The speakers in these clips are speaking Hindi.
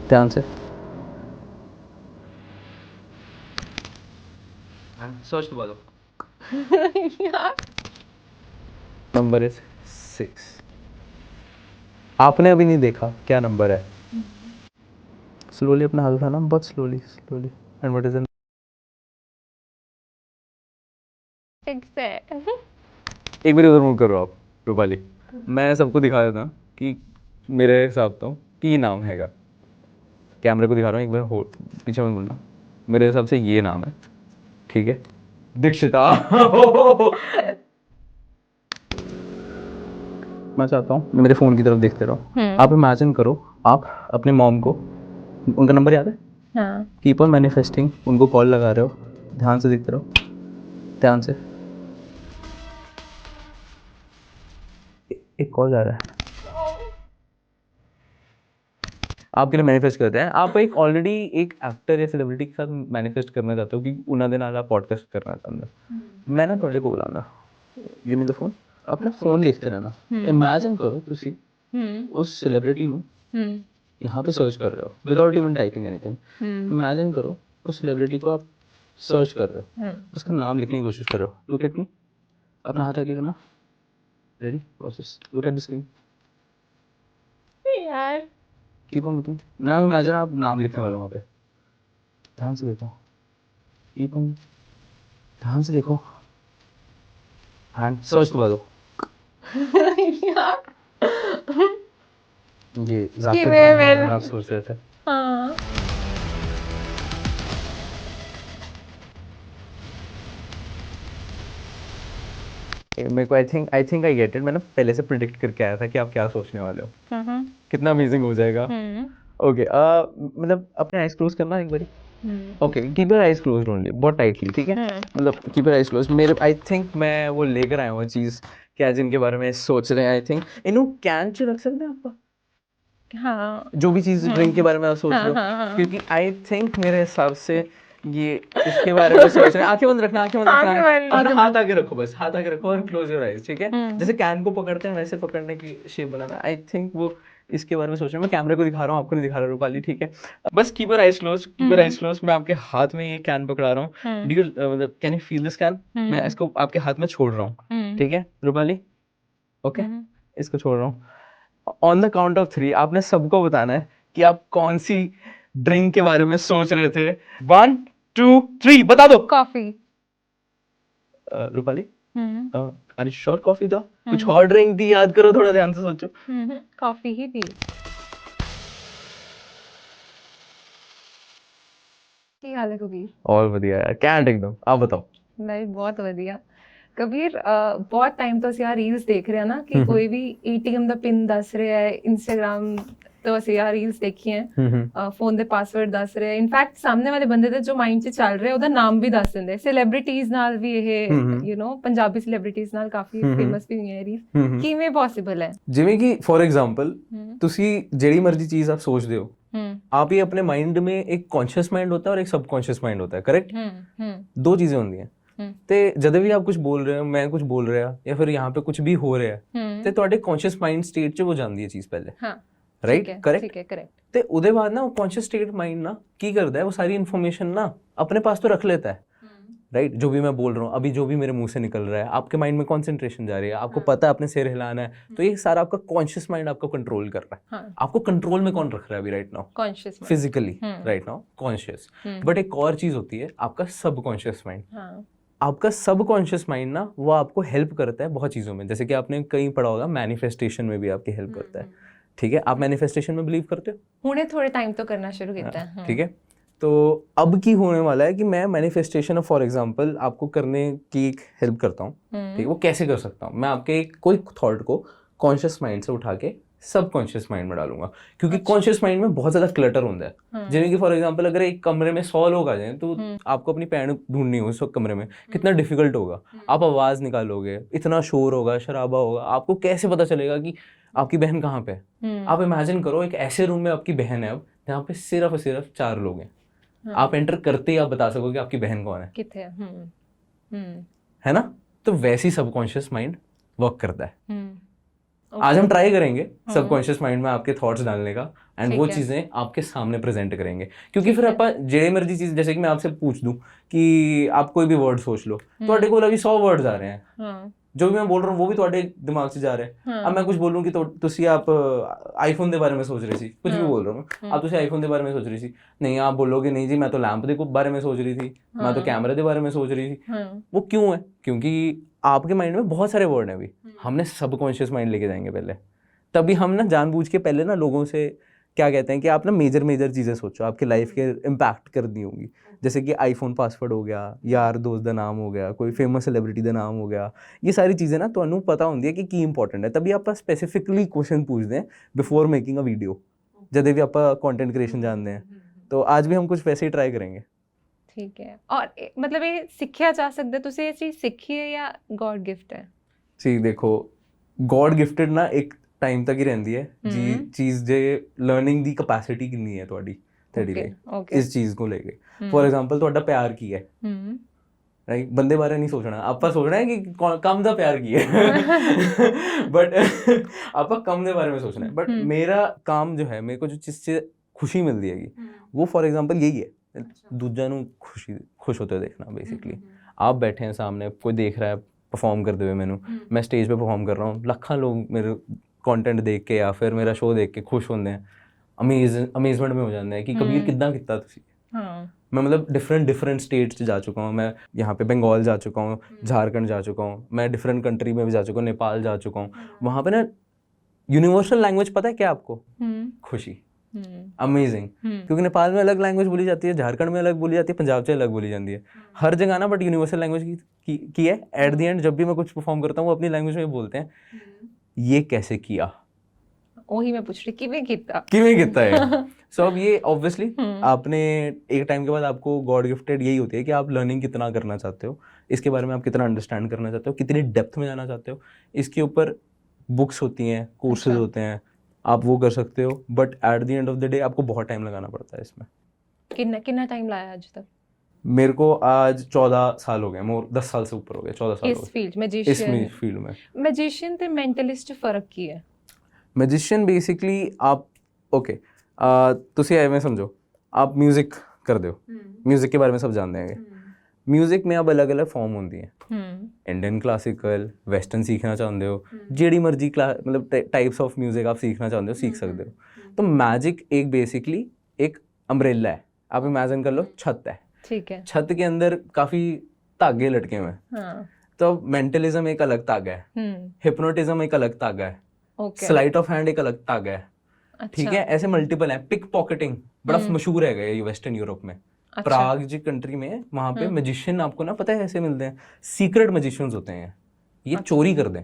ध्यान से सोच के बोलो। Number is 6। आपने अभी नहीं देखा क्या नंबर है। स्लोली अपना हाथ उठाना, बहुत slowly slowly. And what is in? 6 है। एक बार उधर मूव करो आप रूपाली। मैं सबको दिखा देता कि मेरे हिसाब तो कि नाम हैगा। कैमरे को दिखा रहा हूँ, एक बार हो पीछे मत बोलना। मेरे हिसाब से ये नाम है, ठीक है? दीक्षिता। मैं चाहता हूँ मेरे फ़ोन की तरफ देखते रहो। आप इमेजिन करो, आप अपने मॉम को, उनका नंबर याद है? हाँ। कीप ऑन मैनिफेस्टिंग, उनको कॉल लगा रहे हो, ध्यान से देखते रहो, ध्यान से। एक कॉल जा रहा है, आपके लिए मैनिफेस्ट करते हैं। आप एक ऑलरेडी एक एक्टर या सेलिब्रिटी के साथ मैनिफेस्ट करना चाहते हो कि उन्होंने दिन आप पॉडकास्ट करना चाहते हो। मैं ना थोड़े को बुलाऊंगा, ये मेरा फ़ोन, अपना फ़ोन देखते रहना। इमेजिन करो तुसी उस सेलिब्रिटी को यहाँ पे सर्च कर रहे हो without even typing anything. Imagine करो उस सेलिब्रिटी को आप सर्च कर रहे हो, उसका नाम लिखने की कोशिश कर रहे हो। लुक एट मी, अपना हाथ आगे करना। Ready, process, look at the screen, यार keep on looking. Now imagine आप नाम लिखने वाले हो वहाँ पे, ध्यान से देखो, कीप ऑन, ध्यान से देखो, हैंड सर्च करवा दो। ये जाकिर मैं आप सोच रहे थे। हाँ मेरे को I think I get it. मैंने पहले से प्रिडिक्ट करके आया था कि आप क्या सोचने वाले हो। कितना अमेजिंग हो जाएगा। ओके, मतलब अपने आइज क्लोज करना एक बारी। Okay, keep your eyes closed only, बहुत टाइटली, ठीक है? मतलब कीप योर आइज क्लोज्ड। मेरे आई थिंक मैं वो लेकर आया हूँ चीज़ क्या जिनके बारे में सोच रहे हैं। आई थिंक इन्हों कैन च रख सकते हैं आपका, हाँ जो भी चीज़ ड्रिंक के बारे में आप सोच रहे हो। हाँ। क्योंकि आई थिंक मेरे हिसाब से ये इसके बारे में सोच रहे हैं। आंखें बंद रखना, आंखें बंद रखना, अपना हाथ आगे रखो, बस हाथ आगे रखो और क्लोज योर आइज, ठीक है? जैसे कैन को पकड़ते हैं वैसे पकड़ने की शेप बनाना। आई थिंक वो इसके बारे में सोच रहे हैं। मैं कैमरे को दिखा रहा हूँ, आपको नहीं दिखा रहा रूपाली, ठीक है? बस keep your eyes close, keep your eyes close. मैं आपके हाथ में ये कैन पकड़ा रहा हूँ। डू यू मतलब can you feel this can? मैं इसको आपके हाथ में छोड़ रहा हूँ, ठीक है रूपाली? ओके, इसको छोड़ रहा हूँ। ऑन द काउंट ऑफ 3 आपने सबको बताना है कि आप कौन सी ड्रिंक के बारे में सोच रहे थे। 1 2 3 बता दो। कॉफी। रूपाली, अरे श्योर कॉफी था? कुछ और ड्रिंक थी, याद करो, थोड़ा ध्यान से सोचो। कॉफी ही थी। की हाल है कबीर? और बढ़िया यार, कैंट एकदम। आप बताओ। नहीं, बहुत बढ़िया कबीर। बहुत टाइम तो ਅਸੀਂ ਆ ਰੀल्स ਦੇਖ ਰਹੇ ਆ ਨਾ ਕਿ ਕੋਈ ਵੀ ਏਟੀਐਮ ਦਾ ਪਿਨ ਦੱਸ ਰਿਹਾ ਹੈ, ਇੰਸਟਾਗ੍ਰਾਮ ਤੋਂ ਅਸੀਂ ਆ ਰੀल्स ਦੇਖੀਆਂ, ਫੋਨ ਦੇ ਪਾਸਵਰਡ ਦੱਸ ਰਿਹਾ। ਇਨਫੈਕਟ ਸਾਹਮਣੇ ਵਾਲੇ ਬੰਦੇ ਦੇ ਜੋ ਮਾਈਂਡ 'ਚ ਚੱਲ ਰਿਹਾ ਉਹਦਾ ਨਾਮ ਵੀ ਦੱਸ ਦਿੰਦੇ। ਸੈਲੀਬ੍ਰਿਟੀਜ਼ ਨਾਲ ਵੀ ਇਹ ਪੰਜਾਬੀ ਸੈਲੀਬ੍ਰਿਟੀਜ਼ ਨਾਲ ਕਾਫੀ ਫੇਮਸ ਵੀ ਹੋਈਆਂ ਰੀल्स। ਕਿਵੇਂ ਪੋਸੀਬਲ ਹੈ? ਜਿਵੇਂ ਕਿ ਫॉर एग्जांपल ਤੁਸੀਂ ਜਿਹੜੀ ਮਰਜ਼ੀ ਚੀਜ਼ ਆਪ ਸੋਚਦੇ ਹੋ, आप ही अपने माइंड में एक कॉन्शियस माइंड होता है और एक सबकॉन्शियस माइंड होता है, करेक्ट? दो चीजें होंदी हैं। ते जब भी आप कुछ बोल रहे हो, मैं कुछ बोल रहा या फिर यहाँ पे कुछ भी हो रहा है, ते ਤੁਹਾਡੇ कॉन्शियस माइंड स्टेट 'ਚ वो ਜਾਂਦੀ है चीज पहले, राइट? करेक्ट। ते ਉਹਦੇ बाद ना वो कॉन्शियस स्टेट माइंड ना की करता है, वो सारी इन्फॉर्मेशन ना अपने पास तो रख लेता है, राइट? जो भी मैं बोल रहा हूँ अभी, जो भी मेरे मुंह से निकल रहा है, आपके माइंड में कंसंट्रेशन जा रही है, आपको पता है अपने सिर हिलाना है, तो ये सारा आपका कॉन्शियस माइंड आपको कंट्रोल कर रहा है। आपको कंट्रोल में कौन रख रहा है अभी right now? Conscious physically right now conscious. But एक और चीज होती है आपका सबकॉन्शियस माइंड। आपका सबकॉन्शियस माइंड ना वो आपको हेल्प करता है बहुत चीज़ों में। जैसे कि आपने कहीं पढ़ा होगा मैनिफेस्टेशन में भी आपकी हेल्प करता है, ठीक है? आप मैनिफेस्टेशन में बिलीव करते हो? ਹੁਣੇ थोड़े टाइम तो करना शुरू किया है। ठीक है, तो अब की होने वाला है कि मैं मैनिफेस्टेशन फॉर एग्जांपल आपको करने की एक हेल्प करता हूँ, ठीक है? वो कैसे कर सकता हूँ? मैं आपके कोई थॉट को कॉन्शियस माइंड से उठा के सबकॉन्शियस माइंड में डालूंगा, क्योंकि कॉन्शियस माइंड में बहुत ज्यादा क्लटर होता है। जिਵੇਂ कि फॉर एग्जांपल अगर एक कमरे में 100 लोग आ जाएं तो आपको अपनी पैर ढूंढनी हो उस कमरे में, कितना डिफिकल्ट होगा। आप आवाज निकालोगे, इतना शोर होगा, शराबा होगा, आपको कैसे पता चलेगा कि आपकी बहन कहाँ पे है? आप इमेजिन करो एक ऐसे रूम में आपकी बहन है अब जहाँ पे सिर्फ और सिर्फ 4 लोग हैं। आप एंटर करते ही आप बता सकोगे आपकी बहन कौन है, किथे है ना? तो वैसे ही सबकॉन्शियस माइंड वर्क करता है। आज हम ट्राई करेंगे सबकॉन्शियस माइंड में आपके थॉट्स डालने का एंड वो ठीक है। चीजें आपके सामने प्रेजेंट करेंगे, क्योंकि ठीक फिर है। ਆਪਾਂ ਜਿਹੜੇ ਮਰਜ਼ੀ चीज, जैसे कि मैं आपसे पूछ दूं कि आप कोई भी वर्ड सोच लो, ਤੁਹਾਡੇ ਕੋਲ अभी 100 वर्ड्स आ रहे हैं, हाँ जो भी मैं बोल रहा हूँ वो भी ਤੁਹਾਡੇ दिमाग से जा रहे हैं। हाँ अब मैं कुछ बोलूँ कि ਤੁਸੀਂ आप आईफोन ਦੇ ਬਾਰੇ में सोच रही ਸੀ, कुछ भी बोल रहा हूँ, अब ਤੁਸੀਂ आईफोन ਦੇ ਬਾਰੇ में सोच रही ਸੀ, नहीं आप बोलोगे नहीं जी मैं तो लैंप ਦੇ बारे में सोच रही थी, मैं तो कैमरे के बारे में सोच रही थी। हाँ वो क्यों है? क्योंकि आपके माइंड में बहुत सारे वर्ड हैं अभी, हमने सबकॉन्शियस माइंड लेके जाएंगे पहले, तभी हम ना जानबूझ के पहले ना लोगों से क्या कहते हैं कि आप ना मेजर चीज़ें सोचो, आपकी लाइफ के इम्पैक्ट कर दी होंगी, जैसे कि आईफोन पासवर्ड हो गया, यार दोस्त का नाम हो गया, कोई फेमस सैलिब्रिटी का नाम हो गया, ये सारी चीज़ें ना ਤੁਹਾਨੂੰ पता होंगी है कि की इंपॉर्टेंट है, तभी आप स्पेसिफिकली क्वेश्चन पूछते हैं बिफोर मेकिंग अ वीडियो, जब भी आप कंटेंट क्रिएशन जानते हैं। तो आज भी हम कुछ वैसे ही ट्राई करेंगे। ठीक है। और मतलब ये ਸਿੱਖਿਆ ਜਾ ਸਕਦਾ, ਤੁਸੀਂ ਇਹ ਚੀਜ਼ ਸਿੱਖੀ ਹੈ ਜਾਂ ਗॉड गिफ्ट है? जी देखो, गॉड गिफ्टेड ना एक टाइम तक ही रहती है जी चीज़, जे लर्निंग दी कैपेसिटी कितनी है ਤੁਹਾਡੀ ਲਈ ਇਸ ਚੀਜ਼ को लेके। फॉर एग्जांपल ਤੁਹਾਡਾ ਪਿਆਰ ਕੀ ਹੈ, राइट? बंदे बारे नहीं सोचना, ਆਪਾਂ सोचना है कि कम ਦਾ ਪਿਆਰ ਕੀ है, बट ਆਪਾਂ कम ਦੇ बारे में सोचना है। बट मेरा काम जो है, मेरे को जो चीज़ से खुशी मिलती है वो फॉर एग्जांपल यही है, दूजा ਨੂੰ खुश होते हुए देखना। बेसिकली आप बैठे हैं सामने, कोई देख रहा है परफॉर्म करते हुए मैनू, मैं स्टेज पे परफॉर्म कर रहा हूँ, लाखों लोग मेरे कंटेंट देख के या फिर मेरा शो देख के खुश होते हैं, अमेजमेंट में हो जाते हैं कि कबीर कितना कितना तुसी। मैं मतलब डिफरेंट स्टेट्स जा चुका हूँ, मैं यहाँ पे बंगाल जा चुका हूँ, झारखंड जा चुका हूँ, मैं डिफरेंट कंट्री में भी जा चुका हूँ, नेपाल जा चुका हूँ। वहाँ पे ना यूनिवर्सल लैंग्वेज पता है क्या आपको? खुशी। अमेजिंग। क्योंकि नेपाल में अलग लैंग्वेज बोली जाती है, झारखंड में अलग बोली जाती है, पंजाब से अलग बोली जाती है, हर जगह ना, बट यूनिवर्सल लैंग्वेज की है। एट द एंड जब भी मैं कुछ परफॉर्म करता हूँ वो अपनी लैंग्वेज में बोलते हैं, ये कैसे किया, वही मैं पूछ रही किवें कितना है। सो अब ये ऑब्वियसली आपने एक टाइम के बाद आपको गॉड गिफ्टेड यही होती है कि आप लर्निंग कितना करना चाहते हो, इसके बारे में आप कितना अंडरस्टैंड करना चाहते हो, कितनी डेप्थ में जाना चाहते हो, इसके ऊपर बुक्स होती हैं, कोर्सेज होते हैं, आप वो कर सकते हो। But at the end of the day आपको बहुत टाइम लगाना पड़ता है इसमें। कितना टाइम लाया आज तक? मेरे को आज 14 साल हो गए, मोर 10 साल से ऊपर हो गए, 14 साल हो इस गए फील्ड इस फील्ड में। मैजिशियन ते मेंटलिस्ट फर्क की है? मैजिशियन बेसिकली आप ओके ਤੁਸੀਂ ਐਵੇਂ ਸਮਝੋ, आप म्यूजिक कर दो, म्यूजिक के बारे में सब जानते हैं। म्यूजिक में अब अलग अलग फॉर्म होती हैं, इंडियन क्लासिकल, वेस्टर्न सीखना चाहते हो, जेडी मर्जी मतलब टाइप्स ऑफ म्यूजिक आप सीखना चाहते हो सीख सकते हो। तो मैजिक एक बेसिकली एक अम्ब्रेला है, आप इमेजिन कर लो छत है, ठीक है, छत के अंदर काफ़ी धागे लटके हुए हैं। तो मेंटलिज्म एक अलग धागा है, हिप्नोटिज्म एक अलग धागा है, स्लाइट ऑफ हैंड एक अलग धागा है, ठीक है, ऐसे मल्टीपल है। पिक पॉकेटिंग बड़ा मशहूर है ये वेस्टर्न यूरोप में, प्राग जी कंट्री में, वहाँ पे मैजिशियन आपको ना पता है ऐसे मिलते हैं, सीक्रेट मैजिशियंस होते हैं, ये चोरी कर दें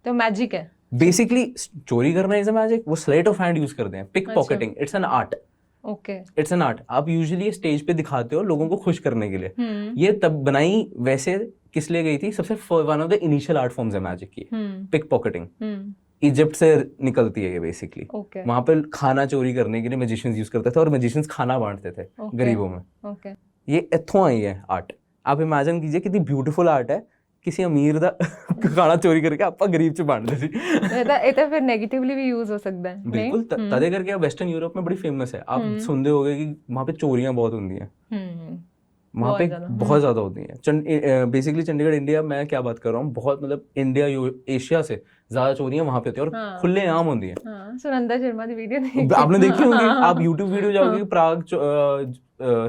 तो मैजिक है बेसिकली। चोरी करना इज अ मैजिक, वो स्लाइट ऑफ हैंड यूज करते हैं। Pickpocketing it's an art, okay, it's an art. आप यूजुअली स्टेज पे दिखाते हो लोगों को खुश करने के लिए, ये तब बनाई वैसे किस लिए गई थी, सबसे one of the initial art forms है मैजिक की, पिक पॉकेटिंग। इजिप्ट से निकलती है ये बेसिकली। वहाँ पे खाना चोरी करने के लिए मैजिशियंस यूज करते थे और मैजिशियंस खाना बांटते थे गरीबों में। ये इत्थों आई है आर्ट। आप इमेजिन कीजिए कितनी ब्यूटीफुल आर्ट है, किसी अमीर दा खाना चोरी करके आप गरीब च बांटते सी। ਇਹ ਤਾਂ ਫਿਰ 네ਗੇਟਿਵਲੀ ਵੀ ਯੂਜ਼ ਹੋ ਸਕਦਾ है। बिल्कुल, तदे करके वेस्टर्न यूरोप में बड़ी फेमस है। आप सुनते होगे कि वहाँ पे चोरियां बहुत होती हैं, वहाँ पे बहुत ज़्यादा होती हैं। बेसिकली चंडीगढ़ इंडिया, मैं क्या बात कर रहा हूँ, बहुत मतलब इंडिया एशिया से ज़्यादा चोरियां वहाँ पे होती हैं और खुले आम होती हैं। सुनंदा शर्मा की वीडियो आपने देखी होंगी, आप यूट्यूब वीडियो जाओगे, प्राग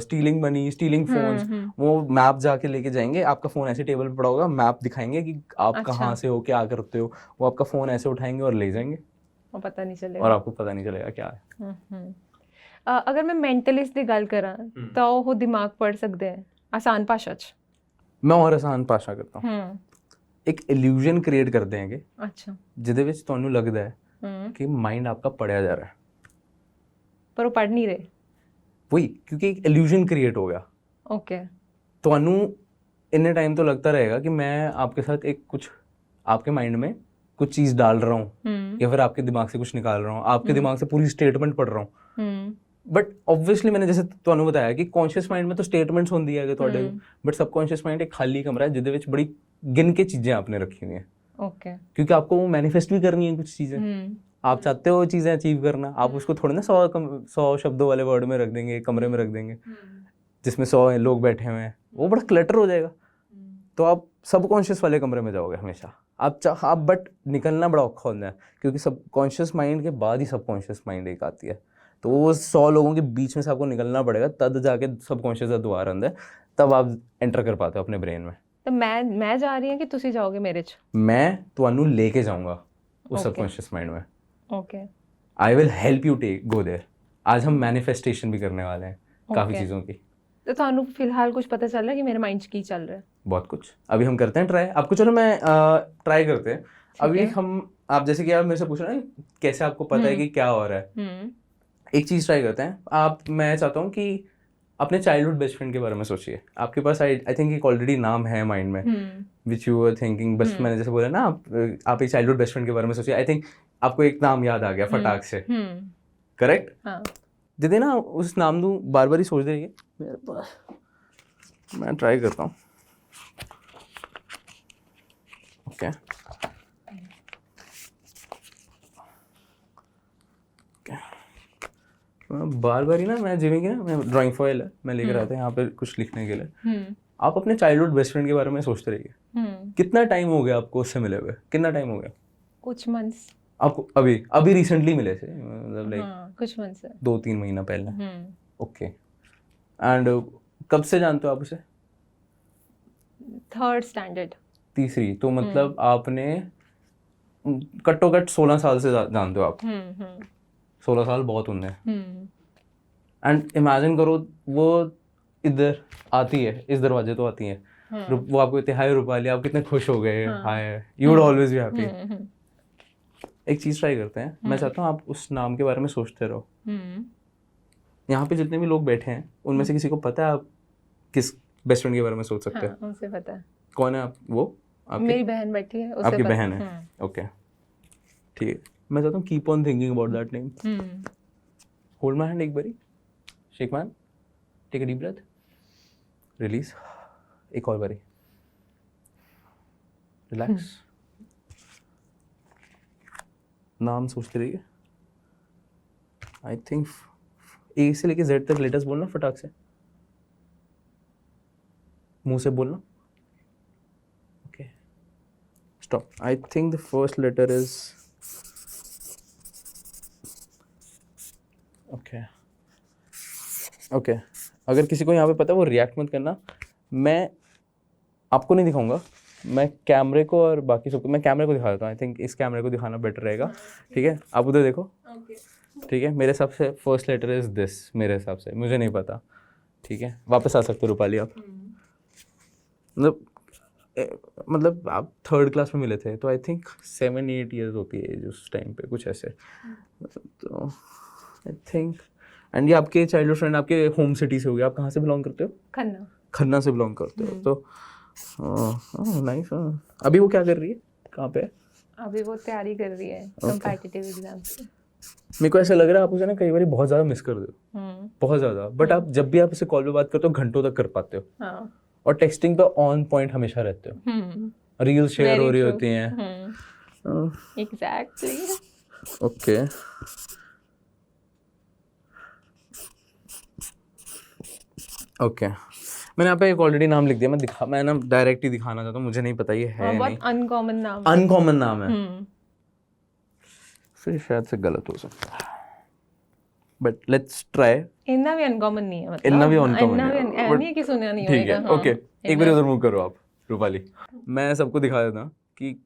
स्टीलिंग मनी, स्टीलिंग फोन्स, वो मैप जाके लेके जाएंगे, आपका फ़ोन ऐसे टेबल पे पड़ा होगा, मैप दिखाएंगे कि आप कहाँ से हो, क्या करते हो, वो आपका फ़ोन ऐसे उठाएंगे और ले जाएंगे, और पता नहीं चलेगा, और आपको पता नहीं चलेगा क्या है। अगर मैं मेंटलिस्ट की गल करा तो वो दिमाग पढ़ सकते हैं आसान भाषा च? मैं और आसान भाषा करता हूँ, एक इल्यूजन क्रिएट करते हैं कि अच्छा जिहदे विच तुहानूं लगदा है कि माइंड आपका पढ़िया जा रहा है, पर वो पढ़ नहीं रहे, वही क्योंकि एक इल्यूजन क्रिएट हो गया। ओके, तुहानूं इतने टाइम तो लगता रहेगा कि मैं आपके साथ एक कुछ आपके माइंड में कुछ चीज़ डाल रहा हूँ या फिर आपके दिमाग से कुछ निकाल रहा हूँ, आपके दिमाग से पूरी स्टेटमेंट पढ़ रहा हूँ। बट ऑब्वियसली मैंने जैसे तुहानूं बताया कि कॉन्शियस माइंड में तो स्टेटमेंट्स होंदी है तुहाडे, बट सबकॉन्शियस माइंड एक खाली कमरा है जिहदे विच बड़ी गिन के चीज़ें आपने रखी हुई हैं। ओके क्योंकि आपको वो मैनिफेस्ट भी करनी है कुछ चीज़ें, आप चाहते हो चीज़ें अचीव करना, आप उसको थोड़ा ना 100 शब्दों वाले वर्ड में रख देंगे, कमरे में रख देंगे जिसमें 100 लोग बैठे हुए हैं, वो बड़ा क्लटर हो जाएगा। तो आप सबकॉन्शियस वाले कमरे में जाओगे हमेशा, आप बट निकलना बड़ा औखा होता है, क्योंकि सबकॉन्शियस माइंड के बाद ही सबकॉन्शियस माइंड एक आती है, तो वो 100 लोगों के बीच में से आपको निकलना पड़ेगा, तब जाके सबकॉन्शियस का द्वार अंदर है, तब आप एंटर कर पाते हो अपने ब्रेन में। तो मैं जा रही हूँ कि तुसी जाओगे मेरे च? मैं ਤੁਹਾਨੂੰ लेके जाऊंगा उस Okay. सबकॉन्शियस माइंड में। Okay I will help you take go there. आज हम मैनिफेस्टेशन भी करने वाले हैं काफ़ी Okay. चीज़ों की। तो ਤੁਹਾਨੂੰ फिलहाल कुछ पता चल रहा है कि मेरे माइंड 'ਚ ਕੀ ਚੱਲ ਰਿਹਾ है? बहुत कुछ अभी हम करते हैं ट्राई, आपको चलो मैं ट्राई करते हैं अभी है। हम। आप जैसे कि आप मेरे से पूछ रहे हैं कैसे आपको पता है कि क्या हो रहा है, एक चीज़ ट्राई करते हैं। मैं चाहता हूँ कि अपने चाइल्डहुड बेस्ट फ्रेंड के बारे में सोचिए। आपके पास आई थिंक एक ऑलरेडी नाम है माइंड में विच यू आर थिंकिंग, बस मैंने जैसे बोला ना, आप एक चाइल्डहुड बेस्ट फ्रेंड के बारे में सोचिए। आई थिंक आपको एक नाम याद आ गया फटाक से, करेक्ट? हाँ दीदी ना उस नाम दूँ बार बार ही सोच रही है मेरे पास, मैं ट्राई करता हूँ। ओके बार बार ही ना मैं जिम्मी की ना, मैं ड्राइंग फॉइल है मैं लेकर आता यहाँ पे कुछ लिखने के लिए। आप अपने चाइल्डहुड बेस्ट फ्रेंड के बारे में सोचते रहिए। कितना टाइम हो गया आपको उससे मिले हुए, कितना टाइम हो गया कुछ मंथ्स आपको? अभी रिसेंटली मिले थे, मतलब लाइक कुछ मंथ्स 2-3 महीना पहले। ओके एंड कब से जानते हो आप उसे? 3rd standard. तीसरी, तो मतलब आपने कट्टो-कट्ट 16 साल से जानते हो आप। 16 साल बहुत होते हैं। एंड इमेजिन करो वो इधर आती है, इस दरवाजे तो आती है, वो आपको कहते हैं हाय रूपाली, आप कितने खुश हो गए, hi, you would always be happy. एक चीज़ ट्राई करते हैं, मैं चाहता हूँ आप उस नाम के बारे में सोचते रहो। यहाँ पे जितने भी लोग बैठे हैं उनमें से किसी को पता है आप किस बेस्ट फ्रेंड के बारे में सोच सकते हैं? उनसे पता है। कौन है आप? वो मेरी बहन बैठी है, उसे आपकी पता बहन है? ओके ठीक है, मैं चाहता हूँ keep on thinking about that name. Hold my hand एक बारी, shake my hand, take a deep breath, release, एक और बारी, रिलैक्स। नाम सोचते रहिए। आई थिंक ए से लेके जेड तक लेटर्स बोलना फटाक से, मुंह से बोलना। Okay stop. I think the first letter is okay. अगर किसी को यहाँ पे पता है वो रिएक्ट मत करना, मैं आपको नहीं दिखाऊंगा, मैं कैमरे को और बाकी सबको, मैं कैमरे को दिखा देता हूँ। आई थिंक इस कैमरे को दिखाना बेटर रहेगा, ठीक है? आप उधर देखो, ठीक है? मेरे हिसाब से फर्स्ट लेटर इज दिस, मेरे हिसाब से, मुझे नहीं पता, ठीक है? वापस आ सकते हो रूपाली आप। मतलब आप 3rd क्लास में मिले थे, तो आई थिंक 7-8 ईयर्स होती है एज उस टाइम पे, कुछ ऐसे। तो आई थिंक, एंड ये आपके चाइल्डहुड फ्रेंड आपके होम सिटी से हो गया। आप कहाँ से बिलोंग करते हो? खन्ना। खन्ना से बिलोंग करते हो, तो नाइस। अभी वो क्या कर रही है, कहाँ पे है? अभी वो तैयारी कर रही है कॉम्पिटिटिव एग्जाम्स की। मेरे को ऐसा लग रहा है आप उसे ना कई बार बहुत ज़्यादा मिस कर दो, बहुत ज़्यादा, बट आप जब भी आप उसे कॉल पे बात करते हो घंटों तक कर पाते हो। हाँ। और टेक्सटिंग पे ऑन पॉइंट हमेशा रहते हो, रील शेयर हो रही होती हैं। एग्जैक्टली। ओके ओके, मैंने यहाँ पे एक ऑलरेडी नाम लिख दिया। मैं ना डायरेक्ट ही दिखाना चाहता हूँ, मुझे नहीं पता ये है बहुत नहीं। अनकॉमन नाम, अनकॉमन नाम है, फिर शायद से गलत हो सकता है, बट लेट्स ट्राई। इतना भी अनकॉमन नहीं है, मतलब इतना भी अनकॉमन नहीं है कि सुना नहीं ठीक होगा। है, ओके एक बार उधर मूव करो आप रूपाली, मैं सबको दिखा देता हूँ कि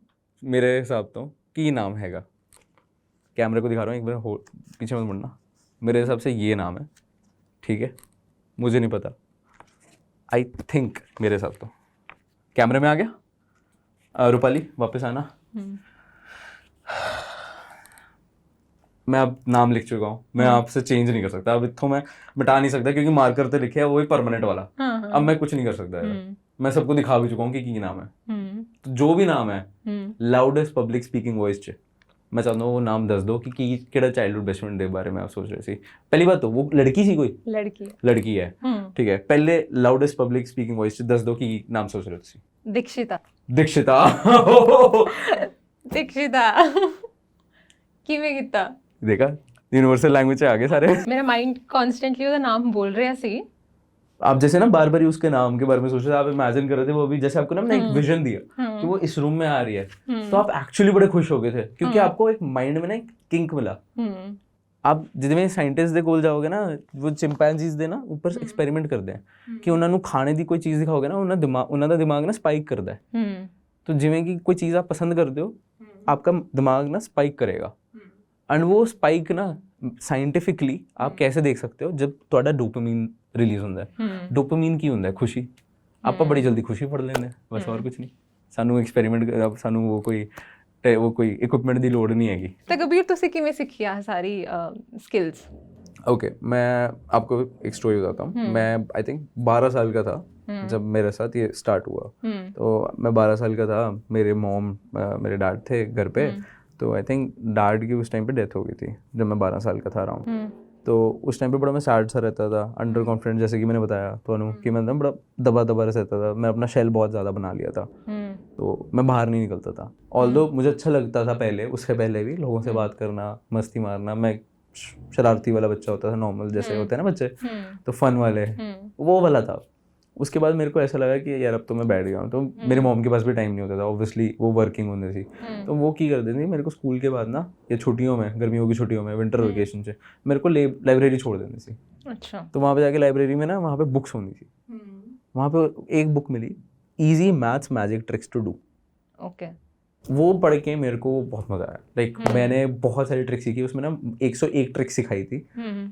मेरे हिसाब तो कि ये नाम हैगा। कैमरे को दिखा रहा हूँ, एक बार पीछे मत मुड़ना। मेरे हिसाब से ये नाम है, ठीक है? मुझे नहीं पता, आई थिंक मेरे हिसाब तो। कैमरे में आ गया? रूपाली वापस आना। मैं अब नाम लिख चुका हूँ, मैं आपसे चेंज नहीं कर सकता अब, इतना मैं मिटा नहीं सकता क्योंकि मार्कर तो लिखे है वो ही परमानेंट वाला। अब मैं कुछ नहीं कर सकता यार, मैं सबको दिखा भी चुका हूँ कि नाम है। तो जो भी नाम है लाउडेस्ट पब्लिक स्पीकिंग वॉइस च, मैं चाहता हूँ वो नाम दस दो कि केड़ा चाइल्डहुड बेस्ट फ्रेंड के बारे में आप सोच रहे थे। पहली बात तो वो लड़की थी, कोई लड़की है, ठीक है? पहले लाउडेस्ट पब्लिक स्पीकिंग वॉइस च दस दो कि नाम सोच रहे थे। दीक्षिता। दीक्षिता। दीक्षिता ਕਿਵੇਂ ਕੀਤਾ? देखा यूनिवर्सल लैंग्वेज से आगे सारे। मेरा माइंड कॉन्स्टेंटली ਉਹਦਾ नाम बोल रहा सी। आप जैसे ना बार बार ही उसके नाम के बारे में सोच रहे थे, आप इमेजिन कर रहे थे, वो अभी जैसे आपको ना मैंने एक विजन दिया कि वो इस रूम में आ रही है, तो आप एक्चुअली बड़े खुश हो गए थे क्योंकि आपको एक माइंड में ना एक किंक मिला। आप जितने साइंटिस्ट ਦੇ ਕੋਲ ਜਾਓਗੇ ਨਾ, वो चिंपैंजीज ਦੇ ਨਾ ਉੱਪਰ ਐਕਸਪੈਰੀਮੈਂਟ ਕਰਦੇ ਆ ਕਿ ਉਹਨਾਂ ਨੂੰ ਖਾਣੇ ਦੀ ਕੋਈ ਚੀਜ਼ ਦਿਖਾਓਗੇ ਨਾ, ਉਹਨਾਂ ਦਾ ਦਿਮਾਗ ਨਾ ਸਪਾइक करता है। तो ਜਿਵੇਂ ਕਿ ਕੋਈ ਚੀਜ਼ आप पसंद करते हो, आपका दिमाग ना स्पाइक करेगा। एंड वो स्पाइक ना साइंटिफिकली आप कैसे देख सकते हो, जब ਤੁਹਾਡਾ ਡੋਪਾਮਾइन रिलीज ਹੁੰਦਾ ਹੈ। ਡੋਪਾਮਾइन ਕੀ ਹੁੰਦਾ ਹੈ? ਖੁਸ਼ੀ। ਆਪਾਂ ਬੜੀ ਜਲਦੀ ਖੁਸ਼ੀ ਫੜ ਲੈਂਦੇ ਬਸ, ਹੋਰ ਕੁਝ ਨਹੀਂ। ਸਾਨੂੰ ਐਕਸਪੈਰੀਮੈਂਟ, ਸਾਨੂੰ वो कोई इक्विपमेंट ਦੀ ਲੋੜ ਨਹੀਂ ਹੈਗੀ। तो कबीर ਤੁਸੀਂ ਕਿਵੇਂ ਸਿੱਖਿਆ ਸਾਰੀ स्किल्स? ओके, मैं आपको एक स्टोरी बताता हूँ। मैं आई थिंक 12 साल का था जब मेरे साथ ये स्टार्ट हुआ। तो मैं 12 साल का था, मेरे डैड थे घर पे। तो आई थिंक डैड की उस टाइम पे डेथ हो गई थी जब मैं 12 साल का था अराउंड। तो उस टाइम पे बड़ा मैं सैड सा रहता था, अंडर कॉन्फिडेंट, जैसे कि मैंने बताया तो कि मैं बड़ा दबा रहता था। मैं अपना शेल बहुत ज़्यादा बना लिया था, तो मैं बाहर नहीं निकलता था। ऑल्दो मुझे अच्छा लगता था पहले, उससे पहले भी लोगों से बात करना, मस्ती मारना। मैं शरारती वाला बच्चा होता था, नॉर्मल जैसे होते हैं ना बच्चे, तो फन वाले, वो वाला था। उसके बाद मेरे को ऐसा लगा कि यार अब तो मैं बैठ गया हूँ। तो मेरे मॉम के पास भी टाइम नहीं होता था, ऑब्वियसली वो वर्किंग होती थी। तो वो की करती थी, मेरे को स्कूल के बाद ना, ये छुट्टियों में, गर्मियों की छुट्टियों में, विंटर वेकेशन से मेरे को लाइब्रेरी छोड़ देनी थी। अच्छा। तो वहाँ पे जाके लाइब्रेरी में ना, वहाँ पे बुक्स होनी थी। वहाँ पे एक बुक मिली, easy maths magic tricks to do. Okay. वो पढ़ के मेरे को बहुत मजा आया। लाइक मैंने बहुत सारी ट्रिक सीखी उसमें ना। 101 ट्रिक सिखाई थी,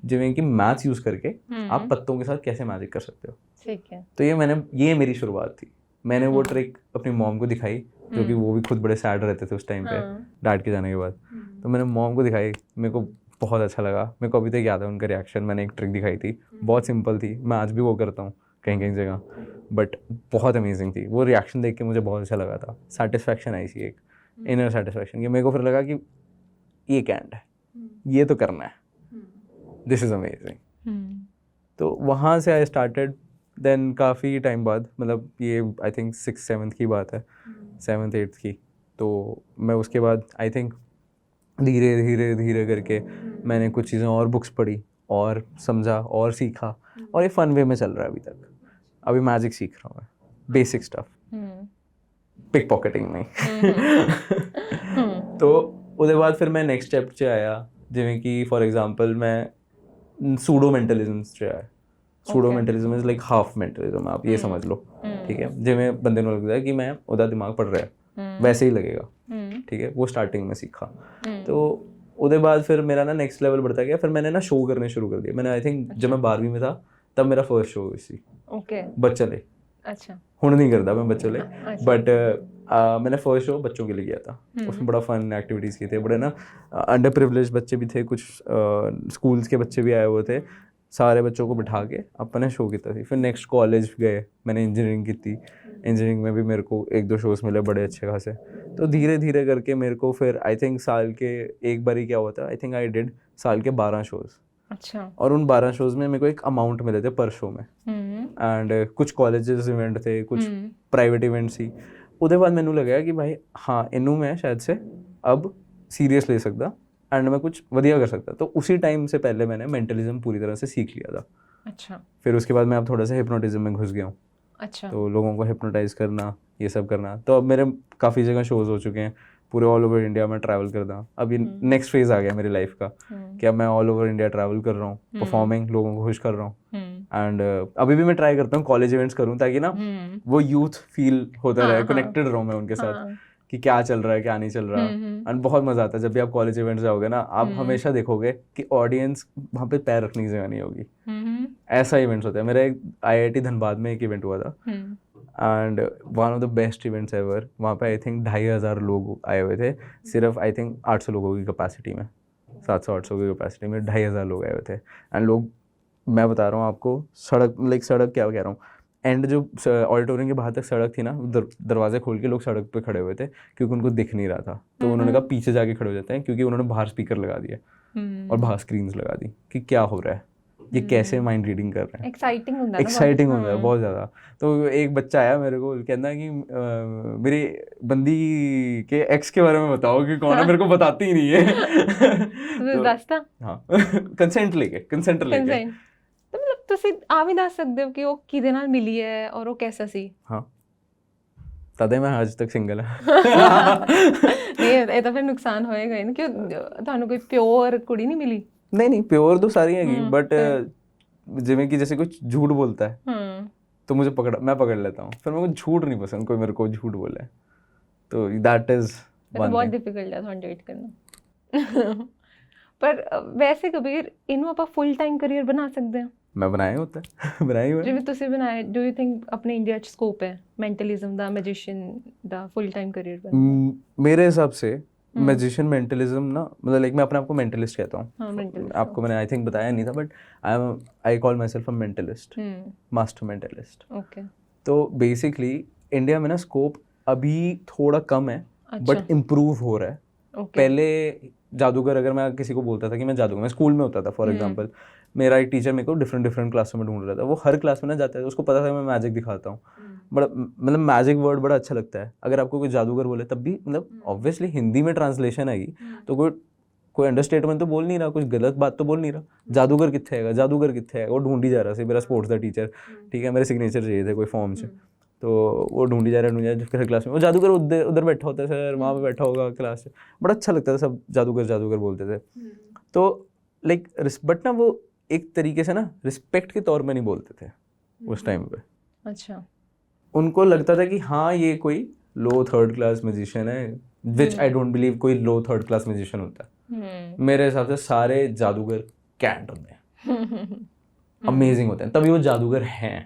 जिसमें कि मैथ्स यूज करके आप पत्तों के साथ कैसे मैजिक कर सकते हो। ठीक है। तो ये मेरी शुरुआत थी। मैंने वो ट्रिक अपनी मॉम को दिखाई, जो कि वो भी खुद बड़े सैड रहते थे उस टाइम पे डैड के जाने के बाद। तो मैंने मॉम को दिखाई, मेरे को बहुत अच्छा लगा। मेरे को अभी तक याद है उनका रिएक्शन। मैंने एक ट्रिक दिखाई थी, बहुत सिंपल थी, मैं आज भी वो करता हूँ कहीं कहीं जगह, बट बहुत अमेजिंग थी। वो रिएक्शन देख के मुझे बहुत अच्छा लगा था। सेटिस्फैक्शन आई थी, एक इनर सेटिस्फैक्शन, कि मेरे को फिर लगा कि ये कैंड है, ये तो करना है, दिस इज़ अमेजिंग। तो वहाँ से आई स्टार्टेड। देन काफ़ी टाइम बाद, मतलब ये आई थिंक 6th-7th की बात है, 7th-8th की। तो मैं उसके बाद आई थिंक धीरे करके मैंने कुछ चीज़ें और बुक्स पढ़ी और समझा और सीखा, और ये फन वे में चल रहा है अभी तक। अभी मैजिक सीख रहा हूँ मैं, बेसिक स्टफ, पिक पॉकेटिंग नहीं। तो उसके बाद फिर मैं नेक्स्ट स्टेप 'ਚ आया, जिमें कि फॉर एग्जांपल मैं सूडो मेंटलिज्म 'ਚ आया। Pseudo mentalism is like half mentalism, आप ये समझ लो, ठीक है। जिमें बंदे को लगता है कि मैं ਉਹਦਾ दिमाग पढ़ रहा है, वैसे ही लगेगा, ठीक है। वो स्टार्टिंग में सीखा। तो उसके बाद फिर मेरा ना नेक्स्ट लेवल बढ़ता गया। फिर मैंने ना शो करने शुरू कर दिया। मैंने आई थिंक जब मैं 12वीं में था तब मेरा फर्स्ट शो हुई थी। ओके। बच्चे ले। अच्छा। ਹੁਣ नहीं करता मैं बच्चों ले, बट मैंने फर्स्ट शो बच्चों के लिए किया था। उसमें बड़ा फन एक्टिविटीज़ की थे, बड़े ना अंडर प्रिविलेज बच्चे भी थे, कुछ स्कूल्स के बच्चे भी आए हुए थे। सारे बच्चों को बिठा के अपने शो किया थी। फिर नेक्स्ट कॉलेज गए, मैंने इंजीनियरिंग की थी। इंजीनियरिंग में भी मेरे को 1-2 शोज़ मिले बड़े अच्छे खासे। तो धीरे करके मेरे को फिर आई थिंक साल के एक बार ही क्या हुआ था, आई थिंक आई डिड साल के 12 शोज़। अच्छा। और उन 12 शोज़ में मेरे को एक अमाउंट मिले थे पर शो में। एंड कुछ कॉलेजेस इवेंट थे, कुछ प्राइवेट इवेंट्स थी। उसके बाद मैंने लगा कि भाई हाँ, इनू मैं शायद से अब सीरियस ले सकता एंड मैं कुछ वधिया कर सकता। तो उसी टाइम से पहले मैंने मेंटलिज्म पूरी तरह से सीख लिया था। अच्छा। फिर उसके बाद मैं अब थोड़ा सा हिप्नोटिज्म में घुस गया हूँ। अच्छा। तो लोगों को हिप्नोटाइज करना, ये सब करना। तो अब मेरे काफ़ी जगह शोज़ हो चुके हैं, पूरे ऑल ओवर इंडिया में ट्रैवल करता हूँ। अब ये नेक्स्ट फेज़ आ गया मेरी लाइफ का कि अब मैं ऑल ओवर इंडिया ट्रैवल कर रहा हूँ, परफॉर्मिंग, लोगों को खुश कर रहा हूँ। एंड अभी भी मैं ट्राई करता हूँ कॉलेज इवेंट्स करूँ, ताकि ना वो यूथ फील होता रहे, कनेक्टेड रहूँ मैं उनके साथ कि क्या चल रहा है, क्या नहीं चल रहा। एंड बहुत मज़ा आता है जब भी आप कॉलेज इवेंट्स जाओगे ना, आप हमेशा देखोगे कि ऑडियंस वहाँ पे पैर रखने की जगह नहीं होगी। ऐसा इवेंट्स होता है। मेरा एक IIT धनबाद में एक इवेंट हुआ था, and one of the best events ever. वहाँ पे आई थिंक 2500 लोग आए हुए थे, सिर्फ आई थिंक 800 लोगों की कैपेसिटी में, 700-800 की कैपेसिटी में 2500 लोग आए हुए थे। एंड लोग, मैं बता रहा हूँ आपको, सड़क क्या कह रहा हूँ, एंड जो ऑडिटोरियम के बाहर तक सड़क थी ना, दरवाजे खोल के लोग सड़क पे खड़े हुए थे क्योंकि उनको दिख नहीं रहा था। तो उन्होंने कहा पीछे जाके खड़े हो जाते हैं, क्योंकि उन्होंने बाहर स्पीकर लगा दिया और बाहर स्क्रीन्स लगा दी कि क्या हो रहा है। ये कैसे माइंड रीडिंग कर रहे हैं। एक्साइटिंग ਹੁੰਦਾ है, एक्साइटिंग होता है बहुत ज़्यादा। तो एक बच्चा आया मेरे को, कहना है कि मेरी बंदी के एक्स के बारे में बताओ कि कौन है, मेरे को बताती ही नहीं है। तो ਦੱਸਦਾ हाँ कंसेंट लेके ਕੰਸੈਂਟ ਤਾਂ ਮਤਲਬ ਤੁਸੀਂ ਆ ਵੀ ਦੱਸ ਸਕਦੇ ਹੋ ਕਿ ਉਹ ਕਿਹਦੇ ਨਾਲ ਮਿਲੀ ਹੈ ਔਰ ਉਹ कैसा ਸੀ। हाँ तदे मैं आज तक सिंगल है। ਨਹੀਂ ਇਹ ਤਾਂ ਫਿਰ ਨੁਕਸਾਨ ਹੋਏਗਾ ਹੀ ਨਾ ਕਿ ਤੁਹਾਨੂੰ ਕੋਈ ਪਿਓਰ ਕੁੜੀ ਨਹੀਂ ਮਿਲੀ। नहीं प्योर तो सारी हैगी, बट जिਵੇਂ कि जैसे कुछ झूठ बोलता है तो मुझे मैं पकड़ लेता हूँ, फिर मेरे को झूठ नहीं पसंद, कोई मेरे को झूठ बोले तो दैट इज बहुत डिफिकल्ट है ਤੁਹਾਨੂੰ ਡੇਟ ਕਰਨਾ। ਪਰ ਵੈਸੇ ਕਬੀਰ ਇਹਨੂੰ ਆਪਾਂ ਫੁੱਲ ਟਾਈਮ ਕੈਰੀਅਰ ਬਣਾ ਸਕਦੇ ਹਾਂ। मैं बनाया होता है बनाया हुआ ਜਿਵੇਂ ਤੁਸੀਂ ਬਣਾਇਆ, ਡੂ ਯੂ ਥਿੰਕ ਆਪਣੇ ਇੰਡੀਆ 'ਚ ਸਕੋਪ ਹੈ ਮੈਂਟਲਿਜ਼ਮ ਦਾ, ਮੈਜੀਸ਼ੀਅਨ ਦਾ ਫੁੱਲ ਟਾइम करियर बनना? मेरे हिसाब से मैजिशियन मेंटलिज्म ना, मतलब लाइक मैं अपने आप को मेंटलिस्ट कहता हूँ। हाँ, mentalist, आपको मैंने आई थिंक बताया नहीं था, but I call my self a mentalist, master mentalist. Okay. तो बेसिकली इंडिया में ना स्कोप अभी थोड़ा कम है, बट इम्प्रूव हो रहा है। पहले जादूगर, अगर मैं किसी को बोलता था कि मैं जादूगर, मैं स्कूल में होता था फॉर एग्जाम्पल, मेरा एक टीचर मेरे को डिफरेंट क्लासों में ढूंढ रहा था, वो हर क्लास में ना जाता है, उसको पता था मैं मैजिक दिखाता हूँ, बड़ा मतलब मैजिक वर्ड बड़ा अच्छा लगता है। अगर आपको कोई जादूगर बोले तब भी मतलब ऑब्वियसली हिंदी में ट्रांसलेशन आएगी, तो कोई अंडरस्टेटमेंट तो बोल नहीं रहा, कुछ गलत बात तो बोल नहीं रहा, जादूगर कितने है, जादूगर कितने है, वो ढूंढी जा रहा है। मेरा स्पोर्ट्स का टीचर, ठीक है, मेरे सिग्नेचर चाहिए थे कोई फॉर्म से, तो वो ढूंढी जा रहा है फिर क्लास में, वो जादूगर उधर बैठा होता है, सर वहाँ पे बैठा होगा क्लास से, बड़ा अच्छा लगता था, सब जादूगर बोलते थे। तो लाइक बट ना वो एक तरीके से ना रिस्पेक्ट के तौर में नहीं बोलते थे उस टाइम पे। अच्छा। उनको लगता था कि हाँ ये कोई लो थर्ड क्लास म्यूजिशियन है, विच आई डोंट बिलीव कोई लो थर्ड क्लास म्यूजिशियन होता है। मेरे हिसाब से सारे जादूगर कैंट होते हैं, अमेजिंग होते हैं, तभी वो जादूगर हैं,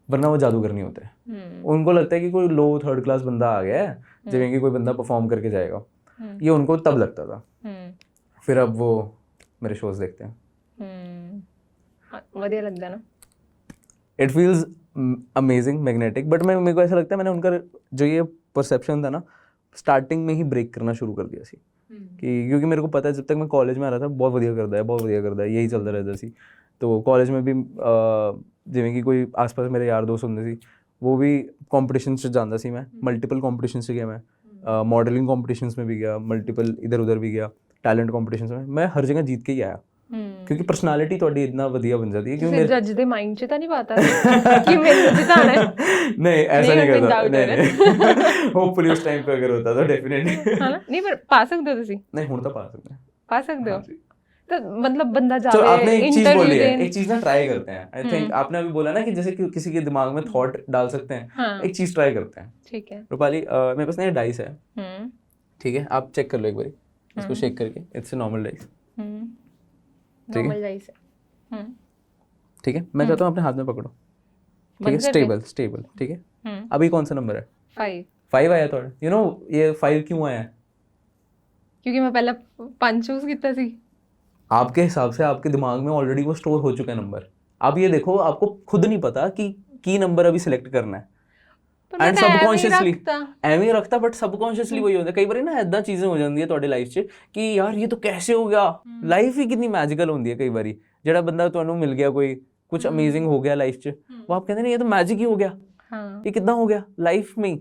वरना वो जादूगर नहीं होते। उनको लगता है कि कोई लो थर्ड क्लास बंदा आ गया है, जिਵੇਂ कि कोई बंदा परफॉर्म करके जाएगा, ये उनको तब लगता था। फिर अब वो मेरे शोज देखते हैं, बढ़िया लगता है ना, it feels amazing, magnetic. But मेरे को ऐसा लगता है मैंने उनका जो ये परसेप्शन था ना, स्टार्टिंग में ही ब्रेक करना शुरू कर दिया सी कि, क्योंकि मेरे को पता है जब तक मैं कॉलेज में आ रहा था बहुत वधिया करता है यही चलता रहता सी। तो कॉलेज में भी जिਵੇਂ कि कोई आसपास मेरे यार दोस्त होंगे सी, वो भी कॉम्पटिशन से जाता सी, मैं मल्टीपल कॉम्पटिशन से गया, मैं मॉडलिंग कॉम्पटिशन्स में भी गया, मल्टीपल इधर उधर भी गया, टैलेंट कॉम्पटिशन्स में मैं हर जगह जीत के ही आया, क्योंकि पर्सनालिटी थोड़ी इतना वधिया बन जाती है कि मेरे जज दे माइंड च ਤਾਂ ਨਹੀਂ ਪਤਾ कि मेरे जिताना है। नहीं ऐसा नहीं करता, नहीं होपफुली उस टाइम पे अगर होता तो डेफिनेटली है ना। नहीं पर पा सकते हो ਤੁਸੀਂ? नहीं ਹੁਣ ਤਾਂ पा सकते हैं, पा सकते हो। तो मतलब बंदा तो जावे, आपने एक चीज इंटरव्यू बोली है, दें, एक चीज ना ट्राई करते हैं। आई थिंक आपने अभी बोला ना कि जैसे कि किसी के दिमाग में थॉट डाल सकते हैं, हाँ। एक चीज ट्राई करते हैं। ठीक है रूपाली, मेरे पास ना ये डाइस है, ठीक है, आप चेक कर लो एक बार इसको शेक करके, इट्स अ नॉर्मल डाइस, ठीक नॉर्मल है, डाइस है, ठीक है। मैं चाहता हूँ अपने हाथ में पकड़ो, ठीक है, स्टेबल, ठीक है। अभी कौन सा नंबर है? 5 आया थोड़ा, यू नो ये 5 क्यों आया? क्योंकि मैं पहले 5 चूज किया सी। आपके हिसाब से आपके दिमाग में ऑलरेडी वो स्टोर हो चुका है नंबर। आप ये देखो, आपको खुद नहीं पता कि की नंबर अभी सिलेक्ट करना है, एंड सबकॉन्शियसली ਐਵੇਂ ਰੱਖਤਾ, बट सबकॉन्शियसली वही होता है। कई बार ना इदां चीज़ें हो जाती है ਤੁਹਾਡੇ लाइफ 'ਚ कि यार ये तो कैसे हो गया। लाइफ ही कितनी मैजिकल होती है कई बार, ਜਿਹੜਾ ਬੰਦਾ ਤੁਹਾਨੂੰ मिल गया, कोई कुछ अमेजिंग हो गया लाइफ 'ਚ, वो आप कहते हैं ये तो मैजिक ही हो गया, ये कितना हो गया लाइफ में ही।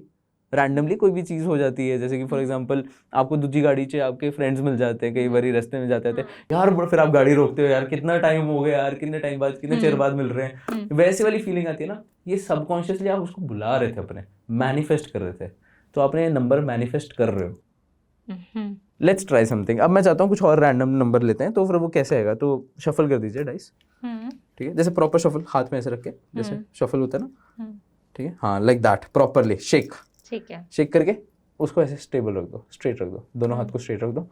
रैंडमली कोई भी चीज़ हो जाती है, जैसे कि फॉर एग्जांपल आपको दूसरी गाड़ी से आपके फ्रेंड्स मिल जाते हैं, कई बार रास्ते में जाते थे यार, फिर आप गाड़ी रोकते हो, यार कितना टाइम हो गया यार, कितने टाइम बाद, कितने चिर बाद मिल रहे हैं, वैसे वाली फीलिंग आती है ना। ये सबकॉन्शियसली आप उसको बुला रहे थे, अपने मैनिफेस्ट कर रहे थे, तो आपने ये नंबर मैनिफेस्ट कर रहे हो। Let's try something. अब मैं चाहता हूँ कुछ और रैंडम नंबर लेते हैं, तो फिर वो कैसे आएगा, तो शफल कर दीजिए डाइस, ठीक है, जैसे प्रॉपर शफल, हाथ में ऐसे रख के जैसे शफल होता है ना, ठीक है, हाँ लाइक दैट, प्रॉपरली शेक, ठीक है, शेक करके उसको ऐसे स्टेबल रख दो, स्ट्रेट रख दो, दोनों हाथ को स्ट्रेट रख दो,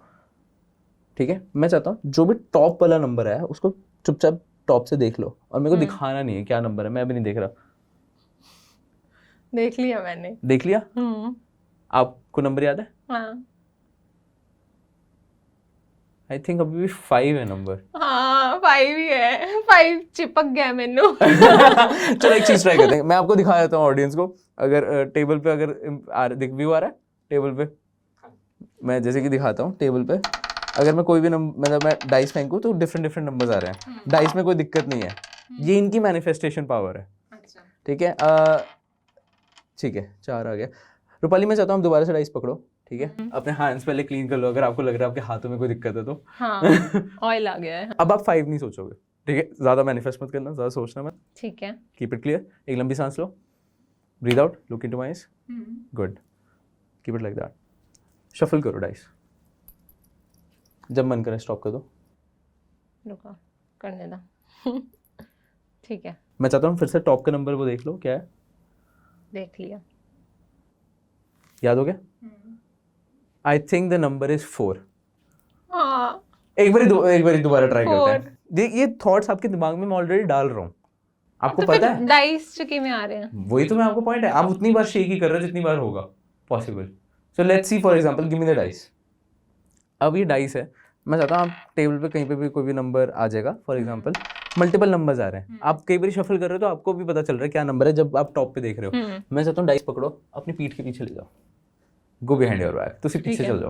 ठीक है। मैं चाहता हूँ जो भी टॉप वाला नंबर है उसको चुपचाप टॉप से देख लो, और मेरे को दिखाना नहीं है क्या नंबर है, मैं अभी नहीं देख रहा। देख लिया मैंने, देख लिया, आपको नंबर याद है? हाँ, आई थिंक अभी भी 5 है नंबर। हाँ 5 ही है, 5 चिपक गया मैंने। चलो एक चीज ट्राई करते हैं, मैं आपको दिखा देता हूँ ऑडियंस को, अगर टेबल पे अगर व्यू आ रहा है टेबल पे, मैं जैसे कि दिखाता हूँ टेबल पे, अगर मैं कोई भी मतलब मैं डाइस फेंकूं तो डिफरेंट नंबर्स आ रहे हैं, डाइस में कोई दिक्कत नहीं है, ये इनकी मैनिफेस्टेशन पावर है। ठीक है, ठीक है 4 आ गया। रूपाली मैं चाहता हूँ आप दोबारा से डाइस पकड़ो, ठीक है, अपने हैंड्स पहले क्लीन कर लो अगर आपको लग रहा है आपके हाथों में कोई दिक्कत है तो। हाँ ऑयल आ गया है। अब आप 5 नहीं सोचोगे, ठीक है, ज़्यादा मैनिफेस्ट मत करना, ज़्यादा सोचना मत, ठीक है। कीप इट क्लियर, एक लंबी सांस लो, breathe out, look into my eyes, good, keep it like that, shuffle करो डाइस, जब मन करे स्टॉप कर दो। रुको करने दो। ठीक है, मैं चाहता हूँ फिर से टॉप का नंबर वो देख लो क्या है, देख लिया। याद हो गया? आई थिंक द नंबर इज 4। हाँ एक बार दोबारा ट्राई करते हैं। देख ये थॉट्स आपके दिमाग में मैं ऑलरेडी डाल रहा हूँ, आपको तो पता है डाइस चुके में आ रहे हैं। वही तो मैं आपको पॉइंट है, आप उतनी बार शेक ही कर रहे हो जितनी बार होगा possible. So let's see for example, give me the dice. अब ये डाइस है, मैं चाहता हूँ आप टेबल पे कहीं पे भी कोई भी नंबर आ जाएगा, फॉर एग्जांपल मल्टीपल नंबर्स आ रहे हैं, आप कई बार शफल कर रहे हो तो आपको भी पता चल रहा है क्या नंबर है जब आप टॉप पे देख रहे हो। मैं चाहता हूँ डाइस पकड़ो, अपनी पीठ के पीछे ले जाओ, गो बिहाइंड योर बैक, तुसी पीछे चल जाओ,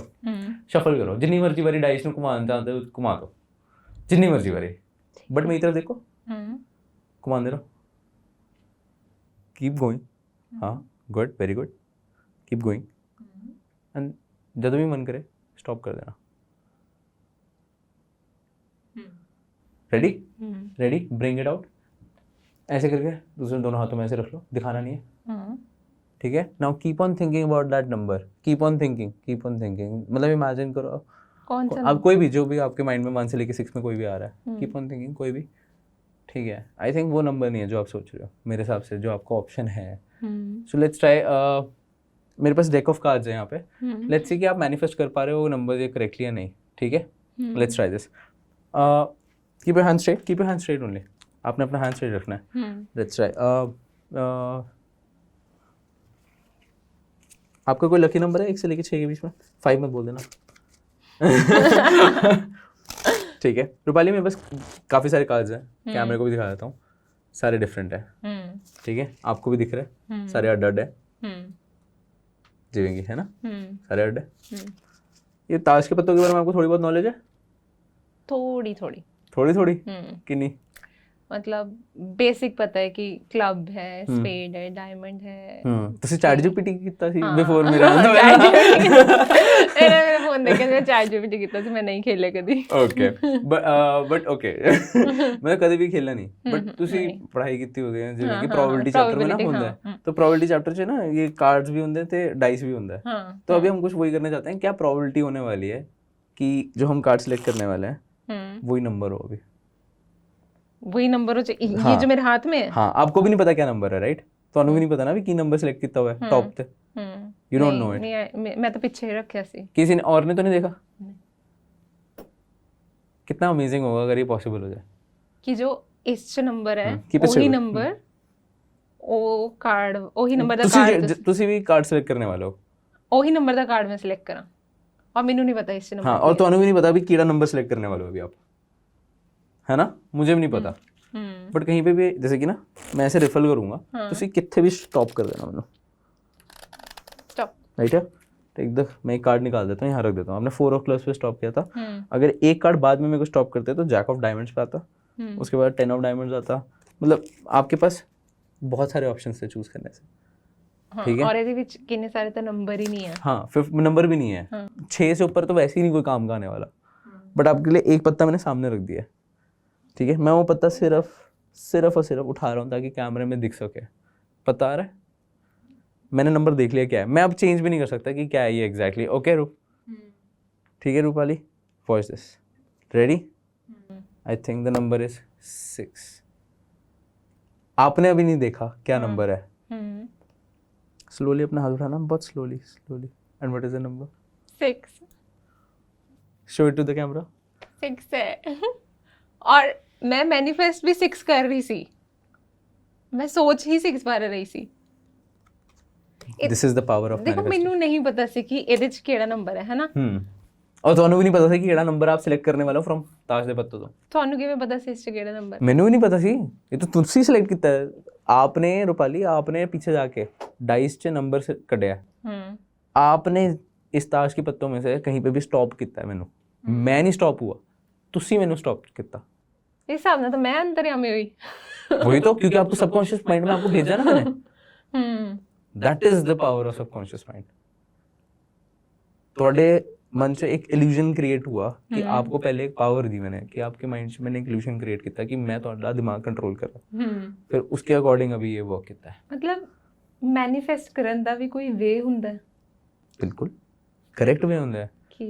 शफल करो, जितनी मर्जी बारी डाइस ਨੂੰ ਘੁਮਾਉਣ ਚਾਹते हो घुमा दो, जितनी मर्जी बारी, बट मेरी तरफ देखो, घुमाते रहो, कीप गोइंग, हाँ good, very good, keep going, and जब भी मन करे स्टॉप कर देना। Ready ready, bring it out, ऐसे करके दूसरे दोनों हाथों में ऐसे रख लो, दिखाना नहीं है, ठीक है। Now keep on thinking about that number, keep on thinking, मतलब इमेजिन करो कौन सा अब कोई भी जो भी आपके माइंड में 1 से लेके 6 में कोई भी आ रहा है, कीप ऑन थिंकिंग कोई भी, ठीक है। आई थिंक वो नंबर नहीं है जो आप सोच रहे हो, मेरे हिसाब से जो आपका ऑप्शन है। सो लेट्स ट्राई, मेरे पास डेक ऑफ कार्ड्स है यहाँ पे, लेट्स सी कि आप मैनिफेस्ट कर पा रहे हो वो नंबर ये करेक्टली या नहीं, ठीक है। Let's try this, keep your hand straight, keep your hand straight only, आपने अपना हैंड स्ट्रेट रखना है। लेट्स ट्राई, आपका कोई लकी नंबर है 1 से लेके 6 के बीच में, 5 मत बोल देना। ठीक है रूपाली, मेरे पास काफ़ी सारे कार्ड्स हैं, कैमरे को भी दिखा देता हूँ, सारे डिफरेंट हैं, ठीक है, आपको भी दिख रहे हैं, सारे अड्ड है, जीवेंगी है ना, सारे अड्ड है। ये ताश के पत्तों के बारे में आपको थोड़ी बहुत नॉलेज है? थोड़ी कितनी? मतलब बेसिक पता है कि क्लब है, स्पेड है, डायमंड है। ਤੁਸੀਂ ਚੈਟ ਜੀਪੀਟੀ ਕੀਤਾ ਸੀ ਬਿਫੋਰ ਮੇਰਾ मेरा फोन देखे मैं चैट जीपीटी ਕੀਤਾ ਸੀ, मैं नहीं खेले कभी। ओके बट ओके मैं कभी भी खेला नहीं, बट ਤੁਸੀਂ ਪੜ੍ਹਾਈ ਕੀਤੀ ਹੋਵੇ ਜਿਵੇਂ ਕਿ ਪ੍ਰੋਬेबिलिटी चैप्टर में ना ਹੁੰਦਾ है, तो प्रोबेबिलिटी चैप्टर से ना ये कार्ड्स भी होते हैं ते डाइस भी होता है। तो अभी हम कुछ वही करना चाहते हैं, क्या प्रोबेबिलिटी होने वाली है कि जो हम कार्ड सिलेक्ट करने वाले हैं वही नंबर हो, अभी वही नंबर हो ये जो मेरे हाथ में है। हाँ आपको भी नहीं पता क्या नंबर है, राइट? ਤੁਹਾਨੂੰ ਵੀ ਨਹੀਂ ਪਤਾ ਨਾ ਵੀ ਕੀ ਨੰबर ਸਿਲੈਕਟ ਕੀਤਾ ਹੋਇਆ ਹੈ ਟੌਪ ਤੇ, ਯੂ ਡੋਨਟ ਨੋ ਇਟ। मैं तो पीछे ही रखा सी, किसी ने और ने तो नहीं देखा? कितना अमेजिंग होगा अगर ये पॉसिबल हो जाए कि जो इस नंबर है वही नंबर ओ कार्ड वही नंबर ਦਾ कार्ड ਤੁਸੀਂ ਵੀ कार्ड सिलेक्ट करने वाले हो, वही नंबर ਦਾ कार्ड मैं सिलेक्ट करा और ਮੈਨੂੰ नहीं पता इस नंबर। हाँ और ਤੁਹਾਨੂੰ भी नहीं पता भी ਕਿਹੜਾ नंबर सिलेक्ट करने वाले हो अभी आप, है ना? मुझे भी नहीं पता, बट कहीं पे भी जैसे कि ना मैं ऐसे रिफल करूंगा तो ਤੁਸੀਂ कितने भी स्टॉप कर देना ਮੈਨੂੰ, स्टॉप, राइट है? एक दफ मैं एक कार्ड निकाल देता हूँ, यहाँ रख देता हूँ, आपने 4 ऑफ क्लब्स पे स्टॉप किया था, अगर एक कार्ड बाद में मेरे को स्टॉप करते तो जैक ऑफ डायमंड्स पे आता, उसके बाद 10 ऑफ डायमंड्स आता, मतलब आपके पास बहुत सारे ऑप्शंस थे चूज करने से, ठीक है। और ਇਹਦੇ ਵਿੱਚ ਕਿੰਨੇ ਸਾਰੇ ਤਾਂ ਨੰबर ही नहीं है। हाँ 5 नंबर भी नहीं है, 6 से ऊपर तो वैसे ही नहीं कोई काम का आने वाला, बट आपके लिए एक पत्ता मैंने सामने रख दिया है, ठीक है। मैं वो पत्ता सिर्फ और सिर्फ उठा रहा हूँ ताकि कैमरे में दिख सके, पता आ रहा है? मैंने नंबर देख लिया क्या है, मैं अब चेंज भी नहीं कर सकता कि क्या है ये एग्जैक्टली। ओके रूप, ठीक है Rupali, watch this, ready? I think the number is 6। आपने अभी नहीं देखा क्या नंबर है, स्लोली अपना हाथ उठाना, बहुत slowly, and what is the number? 6। Show it to the camera. 6 है और मैं मैनिफेस्ट भी 6 कर रही सी, मैं सोच ही 6 बार रही सी। This is the power of देखो ਮੈਨੂੰ नहीं पता ਸੀ ਕਿ ਇਹਦੇ ਚ ਕਿਹੜਾ ਨੰਬਰ ਹੈ ਨਾ, और ਤੁਹਾਨੂੰ भी नहीं पता था कि ਕਿਹੜਾ नंबर आप सिलेक्ट करने वाले हो फ्रॉम ताश ਦੇ ਪੱਤੋਂ ਤੋਂ। ਤੁਹਾਨੂੰ ਕਿਵੇਂ ਪਤਾ ਸੀ ਇਸ ਚ ਕਿਹੜਾ ਨੰबर? ਮੈਨੂੰ भी नहीं पता सी, ये तो तुझसे सिलेक्ट किया है आपने रूपाली, आपने पीछे जाके डाइस च नंबर से कढ़िया, आपने इस ताश के पत्तों में से कहीं पे भी स्टॉप किया है मैनू, ਮੈਂ ਨਹੀਂ ਸਟਾਪ हुआ, ਤੁਸੀਂ ਮੈਨੂੰ ਸਟਾਪ ਕੀਤਾ। इस हिसाब ਨਾਲ ਤਾਂ मैं अंतर्यामी हुई। वही तो, क्योंकि आपको सबकॉन्शियस माइंड में आपको भेजा ना मैंने। That is the power of subconscious mind. ਤੁਹਾਡੇ मन से एक इल्यूजन क्रिएट हुआ कि आपको पहले एक पावर दी मैंने, कि आपके माइंड से मैंने एक इल्यूजन क्रिएट किया कि मैं ਤੁਹਾਡਾ दिमाग कंट्रोल कर रहा, फिर उसके अकॉर्डिंग अभी ये वर्क किया है। मतलब मैनिफेस्ट करन ਦਾ ਵੀ ਕੋਈ ਵੇ ਹੁੰਦਾ ਹੈ? बिल्कुल करेक्ट वे ਹੁੰਦਾ है कि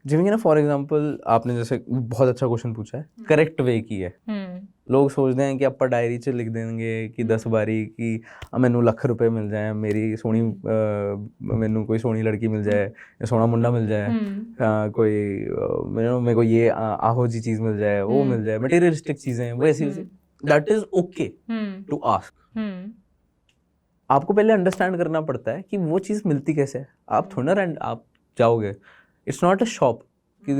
जिਵੇਂ कि ना फॉर एग्जांपल आपने जैसे बहुत अच्छा क्वेश्चन पूछा है, करेक्ट वे की है। लोग सोचते हैं कि ਆਪਾਂ डायरी 'ਚ ਲਿਖ ਦੇਣਗੇ ਕਿ 10 ਵਾਰੀ ਕਿ ਮੈਨੂੰ ਲੱਖ ਰੁਪਏ ਮਿਲ ਜਾਏ, ਮੇਰੀ ਸੋਹਣੀ ਮੈਨੂੰ ਕੋਈ ਸੋਹਣੀ ਲੜਕੀ ਮਿਲ ਜਾਏ, ਸੋਹਣਾ ਮੁੰਡਾ ਮਿਲ ਜਾਏ, कोई मेरे को ये आहो जी चीज़ मिल जाए, वो मिल जाए, मटेरियलिस्टिक चीज़ें वो ऐसी वैसी, that is okay to ask. आपको पहले अंडरस्टैंड करना पड़ता है कि वो चीज़ मिलती कैसे है। आप थोड़ा ना आप जाओगे, इट्स नॉट अ शॉप कि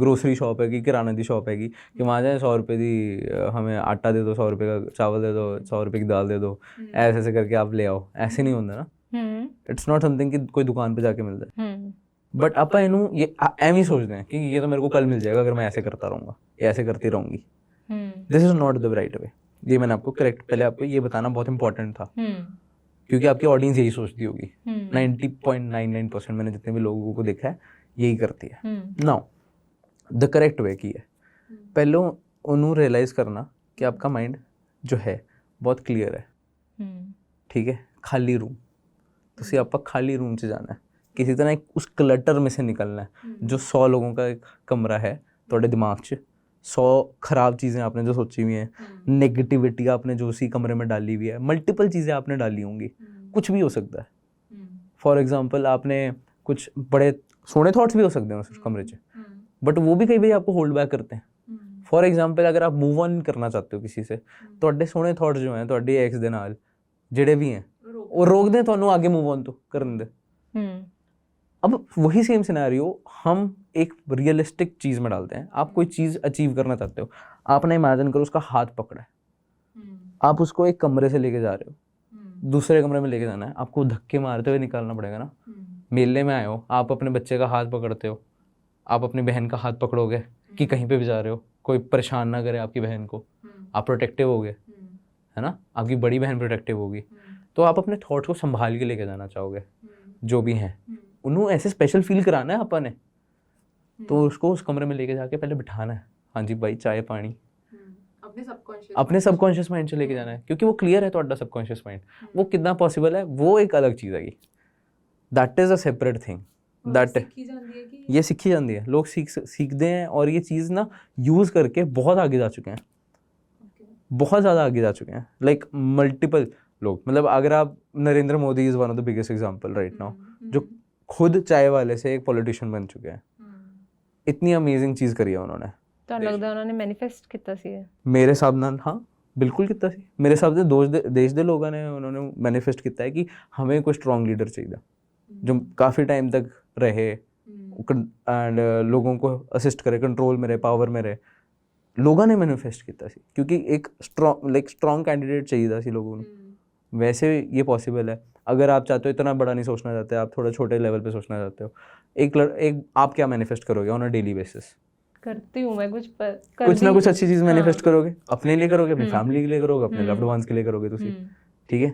ग्रोसरी शॉप है कि किराना की शॉप है कि वहाँ जाए 100 रुपये की हमें आटा दे दो, 100 रुपये का चावल दे दो, 100 रुपये की दाल दे दो, ऐसे ऐसे करके आप ले आओ, ऐसे नहीं होता ना। इट्स नॉट समथिंग कि कोई दुकान पे जाके मिल जाए। बट आप इनू ये एम ही सोचते हैं कि ये तो मेरे को कल मिल जाएगा अगर मैं ऐसे करता रहूँगा या ऐसे करती रहूँगी। This is not the right way. ये मैंने आपको करेक्ट पहले आपको ये बताना बहुत इंपॉर्टेंट था, क्योंकि आपकी ऑडियंस यही सोचती होगी। 90.99% मैंने जितने भी लोगों को देखा है यही करती है। नाउ द करेक्ट वे की है, पहले उन्होंने रियलाइज करना कि आपका माइंड जो है बहुत क्लियर है, ठीक है। खाली रूम, तो आप खाली रूम से जाना है, किसी तरह उस क्लटर में से निकलना है। जो 100 लोगों का एक कमरा है थोड़े दिमाग च, 100 खराब चीज़ें आपने जो सोची हुई हैं, नेगेटिविटी आपने जो उसी कमरे में डाली हुई है, मल्टीपल चीज़ें आपने डाली होंगी, कुछ भी हो सकता है। फॉर एग्जाम्पल आपने कुछ बड़े सोने थॉट्स भी हो सकते हैं उस कमरे च, बट वो भी कई बार आपको होल्ड बैक करते हैं। फॉर एग्जाम्पल अगर आप मूव ऑन करना चाहते हो किसी से, तो सोने थॉट्स जो हैं ਤੁਹਾਡੇ एक्स ਦੇ ਨਾਲ ਜਿਹੜੇ भी हैं वो रोक दें ਤੁਹਾਨੂੰ आगे मूव ऑन तो करने दे। अब वही सेम सिनेरियो हम एक रियलिस्टिक चीज़ में डालते हैं। आप कोई चीज़ अचीव करना चाहते हो, आपने इमेजिन करो उसका हाथ पकड़ा है, आप उसको एक कमरे से लेके जा रहे हो, दूसरे कमरे में लेके जाना है, आपको धक्के मारते हुए निकालना पड़ेगा ना। मेले में आए हो, आप अपने बच्चे का हाथ पकड़ते हो, आप अपनी बहन का हाथ पकड़ोगे कि कहीं पे भी जा रहे हो कोई परेशान ना करे आपकी बहन को, आप प्रोटेक्टिव होगे, है ना, आपकी बड़ी बहन प्रोटेक्टिव होगी, तो आप अपने थॉट को संभाल के लेके जाना चाहोगे। जो भी हैं उन्होंने ऐसे स्पेशल फील कराना है अपन ने, तो उसको उस कमरे में लेके जाके पहले बिठाना है। हाँ जी भाई चाय पानी, अपने सबकॉन्शियस माइंड से लेके जाना है, क्योंकि वो क्लियर है ਤੁਹਾਡਾ सबकॉन्शियस माइंड। वो कितना पॉसिबल है वो एक अलग चीज़ है, that is a separate thing. That ये सीखी जाती है, लोग सीखते हैं और ये चीज़ ना यूज़ करके बहुत आगे जा चुके हैं, बहुत ज़्यादा आगे जा चुके हैं। लाइक मल्टीपल लोग, मतलब अगर आप Narendra Modi is one of the biggest example right now, जो खुद चाय वाले से एक पॉलिटिशियन बन चुके हैं। इतनी अमेजिंग चीज़ करी है उन्होंने। ਤੁਹਾਨੂੰ ਲੱਗਦਾ ਉਹਨਾਂ ਨੇ ਮੈਨੀਫੈਸਟ ਕੀਤਾ ਸੀ? मेरे हिसाब नाल हाँ बिल्कुल किया सी। मेरे हिसाब से देश के लोगों ने उन्होंने मैनीफेस्ट किया है कि हमें कोई स्ट्रॉन्ग लीडर चाहिए जो काफ़ी टाइम तक रहे एंड लोगों को असिस्ट करे, कंट्रोल में रहे, पावर में रहे। लोगों ने मैनीफेस्ट किया सी, क्योंकि एक स्ट्रॉन्ग कैंडिडेट चाहिए सी लोगों को। वैसे ये पॉसिबल है अगर आप चाहते हो, इतना बड़ा नहीं सोचना चाहते, आप थोड़ा छोटे लेवल पे सोचना चाहते हो। एक आप क्या मैनीफेस्ट करोगे ऑन अ डेली बेसिस? करती हूँ मैं कुछ ना कुछ अच्छी चीज़ मैनीफेस्ट करोगे, अपने लिए करोगे, अपनी फैमिली के लिए करोगे, अपने लव्ड वंस के लिए करोगे तुसी, ठीक है।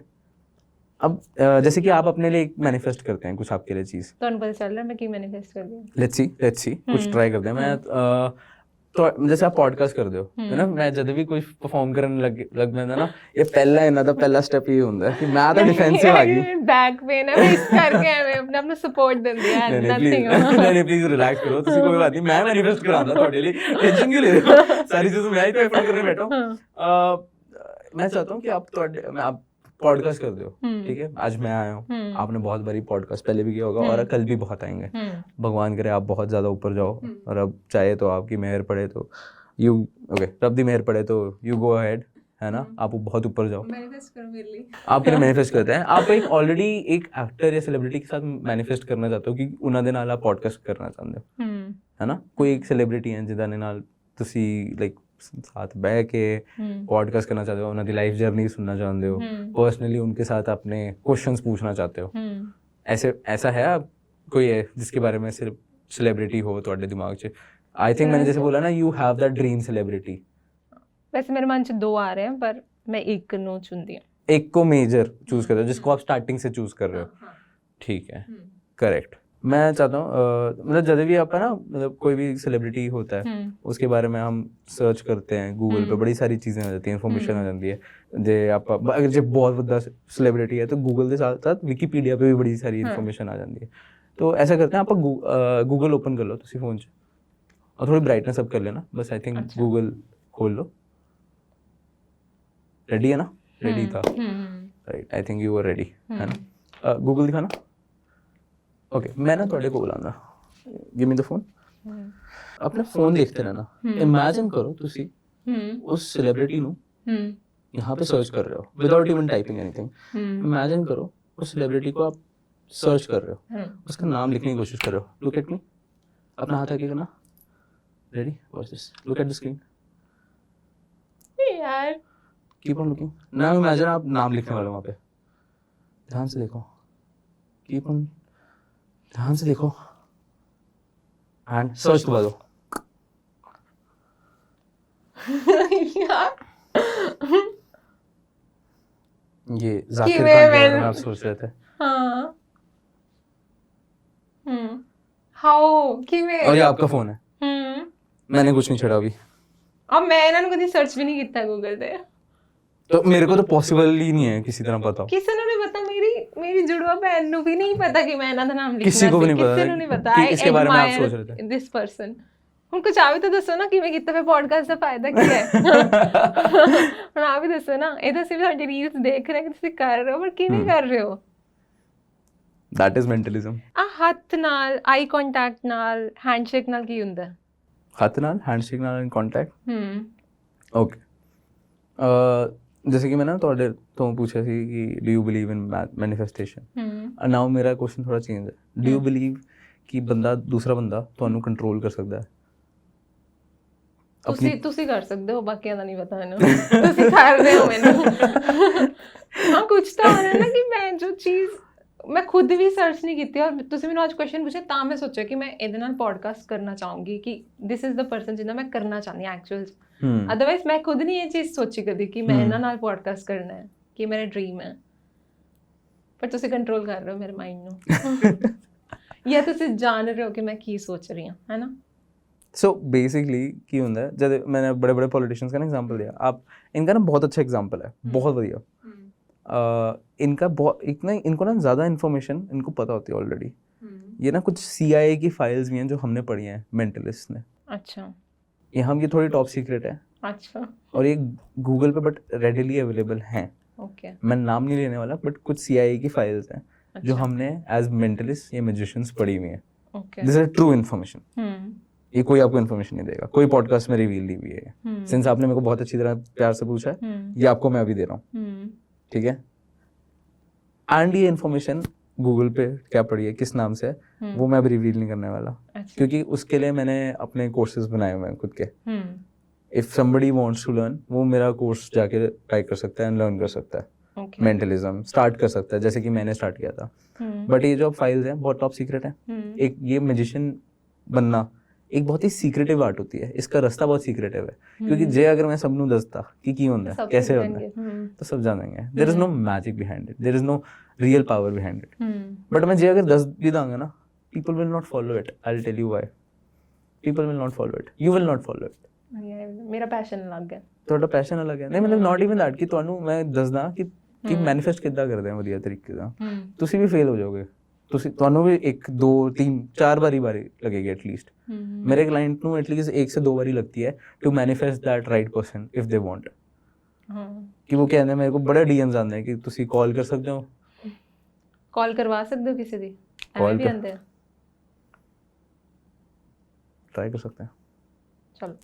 अब जैसे कि आप अपने लिए मैनीफेस्ट करते हैं कुछ आपके लिए चीज़, तो पता चल रहा है मैं की मैनीफेस्ट कर रही हूँ। लेट्स सी कुछ ट्राई करते हैं। मैं तो जैसे आप पॉडकास्ट करते हो है ना, मैं जब भी कोई परफॉर्म करने लग पैंदा ना, ये पहला इन्हां दा पहला स्टेप ये हुंदा कि मैं तो डिफेंसिव आ गई, बैक पेन है, मैं इस करके मैं अपना सपोर्ट दिंदी है, नथिंग। नहीं प्लीज रिलैक्स करो, ਤੁਸੀਂ कोई बात नहीं, मैं मैनीफेस्ट करांदा ਤੁਹਾਡੇ ਲਈ, टेंशन क्यों ले रहे हो? सारी चीज़ मैं ही तो एफर्ट करने बैठा हूं। मैं चाहता हूं कि आप पॉडकास्ट कर दो, ठीक है। आज मैं आया हूँ, आपने बहुत बारी पॉडकास्ट पहले भी किया होगा और कल भी बहुत आएंगे। भगवान करे आप बहुत ज़्यादा ऊपर जाओ, और अब चाहे तो आपकी मेहर पड़े तो रब दी मेहर पड़े तो यू गो अहेड, है ना, आप बहुत ऊपर जाओ। मैनिफेस्ट करो मेरे लिए। आप फिर मैनिफेस्ट करते हैं, आप एक ऑलरेडी एक एक्टर या सेलिब्रिटी के साथ मैनिफेस्ट करना चाहते हो कि उन्हां दे नाल आप पॉडकास्ट करना चाहते हो, है ना। कोई एक सेलिब्रिटी है जिदा ने नाल तुसी लाइक साथ बैठ के पॉडकास्ट करना चाहते हो, उनकी लाइफ जर्नी सुनना चाहते हो, पर्सनली उनके साथ अपने क्वेश्चंस पूछना चाहते हो। ऐसा है आप कोई है जिसके बारे में सिर्फ सेलिब्रिटी हो ਤੁਹਾਡੇ दिमाग 'ਚ आई थिंक मैंने जैसे बोला ना, you have that dream celebrity. वैसे मेरे मन 'ਚ 2 आ रहे हैं पर मैं एक ਨੂੰ ਚੁਣਦੀ ਹਾਂ। एक को मेजर चूज कर रहे हो जिसको आप स्टार्टिंग से चूज कर रहे हो, ठीक है, करेक्ट। मैं चाहता हूँ मतलब जब भी आप है ना, मतलब कोई भी सेलिब्रिटी होता है उसके बारे में हम सर्च करते हैं गूगल पे, बड़ी सारी चीज़ें हो जाती हैं, इन्फॉर्मेशन हो जाती है। जे आप अगर जो बहुत बड़ा सेलिब्रिटी है तो गूगल के साथ साथ विकीपीडिया पे भी बड़ी सारी इन्फॉर्मेशन आ जाती है। तो ऐसा करते हैं, आप गूगल ओपन कर लो तुसी फोन च, और थोड़ी ब्राइटनेस अप कर लेना बस। आई थिंक गूगल खोल लो। रेडी है ना? रेडी था, right? I think you were ready, है ना? गूगल दिखाना। ओके, मैं ना थोड़े को बुलाऊंगा। Give me the phone. अपना फोन देखते रहना। इमेजिन करो तुसी उस सेलिब्रिटी नु यहाँ पे सर्च कर रहे हो without even typing anything. Imagine करो उस सेलिब्रिटी को आप सर्च कर रहे हो, उसका नाम लिखने की कोशिश कर रहे हो। लुक एट मी, अपना हाथ आगे करना। Ready? Watch this, look at the screen यार। Keep on looking. Now imagine आप नाम लिखने वाले वहाँ पे, ध्यान से देखो। कीप ऑन, ध्यान से देखो एंड सर्च दबा दो। ये जाकिर खान के बारे में आप सोच रहे थे? हाँ। हाउ कि मैं, और ये आपका फोन है। मैंने कुछ नहीं छेड़ा अभी। अब मैं ਇਹਨਾਂ ਨੂੰ ਕਦੀ ਸਰਚ ਵੀ ਨਹੀਂ ਕੀਤਾ ਗੂਗਲ ਤੇ। तो मेरे को तो पॉसिबल ही नहीं है किसी तरह पता हो। ਕਿਸੇ ਨੂੰ ਨਹੀਂ ਪਤਾ, ਮੇਰੀ ਜੁੜਵਾ ਭੈਣ ਨੂੰ ਵੀ ਨਹੀਂ ਪਤਾ ਕਿ ਮੈਂ ਇਹਨਾਂ ਦਾ ਨਾਮ ਲਿਖਣਾ ਸੀ। किसी को भी नहीं ਕਿਸੇ ਨੂੰ ਨਹੀਂ पता ਪਤਾ। कि इसके बारे में आप सोच रहे थे। ਦਿਸ ਪਰਸਨ। ਹੁਣ ਕੁਝ ਆ ਵੀ ਤਾਂ ਦੱਸੋ ਨਾ ਕਿਵੇਂ ਕੀਤਾ ਫਿਰ ਪੋਡਕਾਸਟ ਦਾ ਫਾਇਦਾ ਕੀ ਹੈ? ਹੁਣ ਆ ਵੀ ਦੱਸੋ ਨਾ। ਇਹ ਤਾਂ ਸਿਰਫ ਸਾਡੀ ਰੀਲਸ ਦੇਖ ਰਹੇ ਕਿ ਤੁਸੀਂ ਕਰ ਰਹੇ ਹੋ, ਪਰ ਕਿਵੇਂ ਕਰ ਰਹੇ ਹੋ? That is mentalism। ਆ ਹੱਥ ਨਾਲ, ਆਈ ਕੰਟੈਕਟ ਨਾਲ, ਹੈਂਡਸ਼ੇਕ ਨਾਲ ਕੀ ਹੁੰਦਾ? ਹੱਥ ਨਾਲ, ਹੈਂਡਸ਼ੇਕ ਨਾਲ, ਕੰਟੈਕਟ। ਓਕੇ, जैसे कि मैंने ਤੁਹਾਡੇ ਤੋਂ ਪੁੱਛਿਆ ਸੀ ਕਿ do you believe in manifestation. Now ਮੇਰਾ ਕੁਐਸਚਨ ਥੋੜਾ ਚੇਂਜ ਹੈ। ਡੂ ਯੂ ਬਿਲੀਵ ਕਿ ਦੂਸਰਾ ਬੰਦਾ ਤੁਹਾਨੂੰ ਕੰਟਰੋਲ ਕਰ ਸਕਦਾ ਹੈ? ਤੁਸੀਂ ਕਰ ਸਕਦੇ ਹੋ, ਬਾਕੀਆਂ ਦਾ ਨਹੀਂ ਪਤਾ ਮੈਨੂੰ। ਤੁਸੀਂ ਕਰਦੇ ਹੋ ਮੈਨੂੰ। ਹਾਂ ਕੁਝ ਤਾਂ ਹੋਣਾ ਨਾ ਕਿ ਮੈਂ ਜੋ ਚੀਜ਼ ਮੈਂ ਖੁਦ ਵੀ ਸਰਚ ਨਹੀਂ ਕੀਤੀ, ਔਰ ਤੁਸੀਂ ਮੈਨੂੰ ਅੱਜ ਕੁਐਸਚਨ ਪੁੱਛਿਆ ਤਾਂ ਮੈਂ ਸੋਚਿਆ ਕਿ ਮੈਂ ਇਹਦੇ ਨਾਲ ਪੋਡਕਾਸਟ ਕਰਨਾ ਚਾਹੂੰਗੀ ਕਿ ਦਿਸ ਇਜ਼ ਦ ਪਰਸਨ ਜਿਹਦਾ ਮੈਂ ਕਰਨਾ ਚਾਹੁੰਦੀ ਹਾਂ ਐਕਚੁਅਲ। ਅਦਰਵਾਈਜ਼ ਮੈਂ ਖੁਦ ਨਹੀਂ ਇਹ ਚੀਜ਼ ਸੋਚੀ ਕਦੀ ਕਿ ਮੈਂ ਇਹਨਾਂ ਨਾਲ ਪੋਡਕਾਸਟ ਕਰਨਾ ਹੈ, ਕਿ ਮੇਰਾ ਡ੍ਰੀਮ ਹੈ। ਪਰ ਤੁਸੀਂ ਕੰਟਰੋਲ ਕਰ ਰਹੇ ਹੋ ਮੇਰੇ ਮਾਈਂਡ ਨੂੰ, ਜਾਂ ਤੁਸੀਂ ਜਾਣ ਰਹੇ ਹੋ ਕਿ मैं ਕੀ ਸੋਚ ਰਹੀ ਹਾਂ, है ना? सो बेसिकली की होता है, जब मैंने बड़े बड़े पॉलिटिशियंस का ना एग्जांपल दिया, आप इनका ना बहुत अच्छा एग्जांपल है, बहुत बढ़िया। इनका बहुत इनको ना ज़्यादा इन्फॉर्मेशन इनको पता होती है ऑलरेडी। ये ना कुछ CIA की फाइल्स भी हैं जो हमने पढ़ी हैं मेंटलिस्ट ने। अच्छा, ये हम ये थोड़ी टॉप सीक्रेट है। अच्छा। और ये गूगल पे बट रेडिली अवेलेबल हैं। ओके, मैं नाम नहीं लेने वाला, बट कुछ CIA की फाइल्स हैं जो हमने एज मेंटलिस्ट या मैजिशियंस पढ़ी हुई हैं। Okay, this is true information. ये कोई आपको इन्फॉर्मेशन नहीं देगा, कोई पॉडकास्ट में रिवील नहीं हुई है। सिंस आपने मेरे को बहुत अच्छी तरह प्यार से पूछा है, ये आपको मैं अभी दे रहा हूँ, ठीक है? एंड ये इन्फॉर्मेशन गूगल पे क्या पढ़ी है, किस नाम से है, वो मैं अभी रिवील नहीं करने वाला। क्योंकि उसके लिए मैंने अपने कोर्सेज बनाए हुए हैं खुद के। If somebody wants to learn, वो मेरा कोर्स जाके ट्राई कर सकता है एंड लर्न कर सकता है। मेंटलिज्म स्टार्ट कर सकता है, जैसे कि मैंने स्टार्ट किया था। बट ये जो फाइल्स हैं बहुत टॉप सीक्रेट है। एक ये मैजिशियन बनना एक बहुत ही सीक्रेटिव आर्ट होती है, इसका रास्ता बहुत सीक्रेटिव है। क्योंकि जे अगर मैं सबनू दसता कि की होंदा है, कैसे होंदा है, तो सब जानेंगे। There is no magic behind it, there is no real power behind it. But मैं जे अगर दस भी दांगा ना, people will not follow it. I will tell you why. People will not follow it, you will not follow it. मेरा पैशन अलग है, ਤੁਹਾਡਾ ਪੈਸ਼ਨ ਅਲੱਗ ਹੈ। ਨਹੀਂ ਮਤਲਬ ਨਾਟ ਇਵਨ ਦੈਟ ਕਿ ਤੁਹਾਨੂੰ ਮੈਂ ਦੱਸਦਾ ਕਿ ਮੈਨੀਫੈਸਟ ਕਿੱਦਾਂ ਕਰਦੇ ਆ ਵਧੀਆ ਤਰੀਕੇ ਨਾਲ। ਤੁਸੀਂ ਵੀ ਫੇਲ ਹੋ ਜਾਓਗੇ, ਤੁਹਾਨੂੰ ਵੀ 1 2 3 4 ਵਾਰੀ लगेगी एटलीस्ट। मेरे क्लाइंट ਨੂੰ एटलीस्ट 1 से 2 बारी लगती है to manifest that right person if they want. कि वो कहते हैं मेरे को बड़े डीएम्स आते हैं कि ਤੁਸੀਂ ਕਾਲ ਕਰ ਸਕਦੇ ਹੋ, ਕਾਲ ਕਰਵਾ ਸਕਦੇ ਹੋ ਕਿਸੇ ਦੀ, ਐਵੇਂ ਵੀ ਆਉਂਦੇ ਆ। ट्राई कर सकते हैं,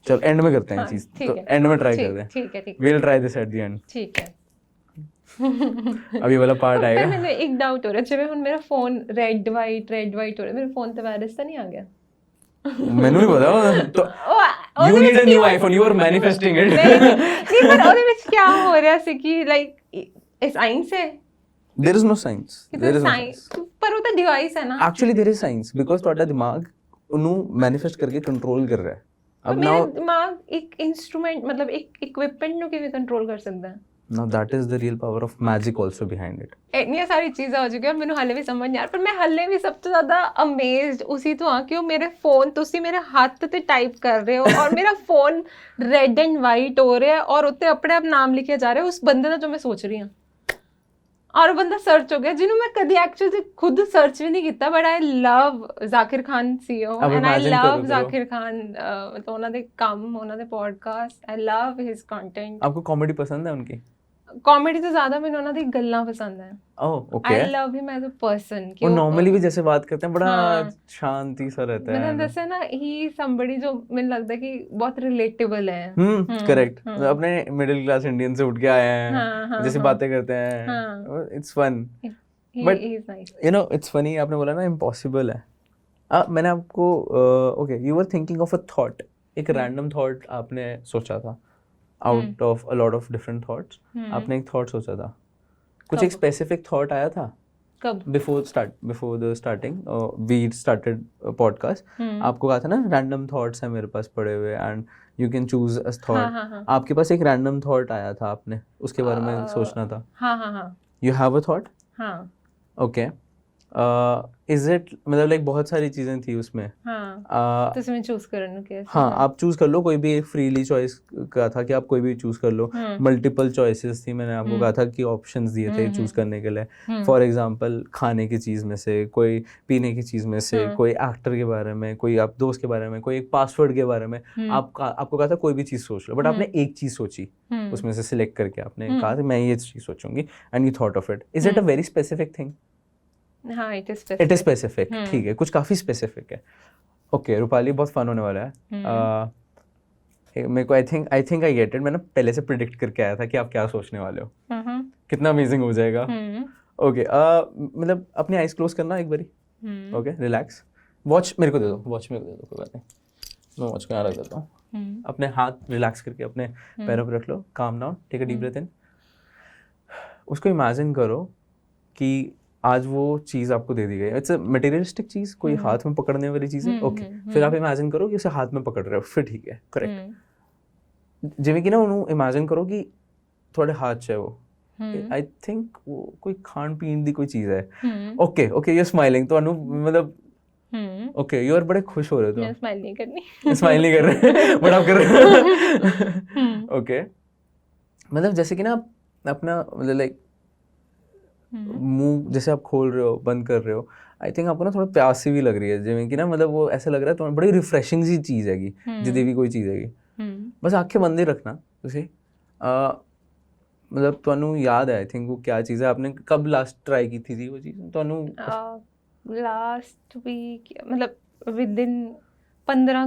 चलो एंड में करते हैं चीज, तो एंड में ट्राई करते हैं। ठीक है, we'll try this at the end। ठीक है। अभी वाला पार्ट आएगा। मैंने एक डाउट हो रहा है, जब ਹੁਣ ਮੇਰਾ ਫੋਨ ਰੈਡ ਵਾਈਟ ਹੋ ਰਿਹਾ, ਮੇਰੇ ਫੋਨ ਤੇ ਵਾਇਰਸ ਤਾਂ ਨਹੀਂ ਆ ਗਿਆ? ਮੈਨੂੰ ਨਹੀਂ ਪਤਾ, तो you need a new iPhone, you are manifesting it। ਨਹੀਂ ਪਰ ਉਹਦੇ ਵਿੱਚ ਕੀ ਹੋ ਰਿਹਾ ਸੀ ਕਿ ਲਾਈਕ ਇਹ ਸਾਇੰਸ ਹੈ? There is no science, there is no science। ਪਰ ਉਹ ਤਾਂ ਡਿਵਾਈਸ ਹੈ ਨਾ। Actually there is science, because ਤੁਹਾਡਾ ਦਿਮਾਗ ਉਹਨੂੰ ਮੈਨੀਫੈਸਟ ਕਰਕੇ ਕੰਟਰੋਲ ਕਰ ਰਿਹਾ ਹੈ। अब मेरा दिमाग एक इंस्ट्रूमेंट मतलब एक इक्विपमेंट ਨੂੰ ਕਿਵੇਂ ਕੰਟਰੋਲ ਕਰ ਸਕਦਾ ਹੈ? Now that is the real power of magic also behind it. ਇੰਨੀਆਂ ਸਾਰੀ ਚੀਜ਼ਾਂ ਹੋ ਚੁੱਕੀਆਂ ਮੈਨੂੰ ਹਾਲੇ ਵੀ ਸਮਝ ਨਹੀਂ ਆ ਪਰ ਮੈਂ ਹਾਲੇ ਵੀ ਸਭ ਤੋਂ ਜ਼ਿਆਦਾ ਅਮੇਜ਼ਡ ਉਸੇ ਤੋਂ ਆ ਕਿ ਉਹ ਮੇਰੇ ਫੋਨ ਤੁਸੀਂ ਮੇਰੇ ਹੱਥ ਤੇ ਟਾਈਪ ਕਰ ਰਹੇ ਹੋ ਔਰ ਮੇਰਾ ਫੋਨ ਰੈੱਡ ਐਂਡ ਵਾਈਟ ਹੋ ਰਿਹਾ ਔਰ ਉੱਤੇ ਆਪਣੇ ਆਪ ਨਾਮ ਲਿਖਿਆ ਜਾ ਰਿਹਾ ਉਸ ਬੰਦੇ ਦਾ ਜੋ ਮੈਂ ਸੋਚ ਰਹੀ ਹਾਂ ਔਰ ਬੰਦਾ ਸਰਚ ਹੋ ਗਿਆ ਜਿਹਨੂੰ ਮੈਂ ਕਦੀ ਐਕਚੁਅਲੀ ਖੁਦ ਸਰਚ ਵੀ ਨਹੀਂ ਕੀਤਾ but I love Zakir Khan CEO and I love Zakir Khan ਮਤਲਬ ਉਹਨਾਂ ਦੇ ਕੰਮ ਉਹਨਾਂ ਦੇ podcast I love his content. आपको कॉमेडी पसंद है उनकी? कॉमेडी तो ज्यादा मैंने उन्होंने गल्लां पसंद है। Oh okay. I love him as a person. वो नॉर्मली भी जैसे बात करते हैं बड़ा शांति सा रहता है। मैंने जैसे ना ही somebody जो मुझे लगता है कि बहुत रिलेटेबल है। करेक्ट। अपने मिडिल क्लास इंडियन से उठ के आए हैं जैसे बातें करते हैं it's fun but he is nice। You know it's funny आपने बोला ना इम्पॉसिबल है। मैंने आपको okay you were thinking of a thought एक रैंडम थॉट आपने सोचा था out of a lot of different thoughts आपने एक थॉट सोचा था कुछ एक स्पेसिफिक थॉट आया था कब? Before the starting we started podcast आपको कहा था ना रैंडम थॉट्स हैं मेरे पास पड़े हुए and you can choose a thought. आपके पास एक रैंडम थॉट आया था आपने उसके बारे में सोचना था। हाँ यू हैव अ थॉट? हाँ ओके इज इट मतलब लाइक बहुत सारी चीजें थी उसमें तो इसमें चूज करने के हाँ आप चूज कर लो कोई भी फ्रीली चॉइस कहा था कि आप कोई भी चूज कर लो मल्टीपल चॉइसेस थी मैंने आपको कहा था कि ऑप्शंस दिए थे चूज करने के लिए फॉर एग्जांपल खाने की चीज में से कोई पीने की चीज में से कोई एक्टर के बारे में कोई आप दोस्त के बारे में कोई एक पासवर्ड के बारे में आपको कहा था कोई भी चीज सोच लो बट आपने एक चीज सोची उसमें से सिलेक्ट करके आपने कहा था मैं ये चीज सोचूंगी and you thought of it is it a very specific thing? हाँ इट इज स्पेसिफिक ठीक है कुछ काफी स्पेसिफिक है। ओके रूपाली बहुत फन होने वाला है मेरे को I think I get it मैंने पहले से प्रिडिक्ट करके आया था कि आप क्या सोचने वाले हो कितना अमेजिंग हो जाएगा। ओके मतलब अपनी आइज क्लोज करना एक बारी ओके रिलैक्स वॉच मेरे को दे दो कोई बात नहीं मैं वॉच को यहाँ रख देता हूँ अपने हाथ रिलैक्स करके अपने पैरों पर रख लो calm down take a deep breath in उसको इमेजिन करो कि आज वो चीज़ आपको दे दी गई इट्स अ मटेरियलिस्टिक चीज़ कोई हाथ में पकड़ने वाली चीज़ है ओके फिर आप इमेजिन करो कि उसे हाथ में पकड़ रहे हो फिर ठीक है करेक्ट जिਵੇਂ कि ना ਉਹਨੂੰ इमेजिन करो कि थोड़े हाथ च है वो आई थिंक वो कोई खान पीन दी कोई चीज़ है ओके यू आर स्माइलिंग तो मतलब ओके यू आर बड़े खुश हो रहे हो तो स्माइल नहीं कर रहे बट आप कर रहे ओके मतलब जैसे कि ना अपना मतलब लाइक मुंह जैसे आप खोल रहे हो बंद कर रहे हो आई थिंक आपको ना थोड़ा प्यास सी भी लग रही है जिਵੇਂ कि ना मतलब वो ऐसा लग रहा है तो बड़ी रिफ्रेशिंग सी चीज़ हैगी जिद्दी भी कोई चीज़ हैगी बस आंखें बंद ही रखना ਤੁਸੀਂ मतलब ਤੁਹਾਨੂੰ याद है आई थिंक वो क्या चीज़ है आपने कब लास्ट ट्राई की थी वो चीज़ ਤੁਹਾਨੂੰ लास्ट वीक मतलब विद इन 15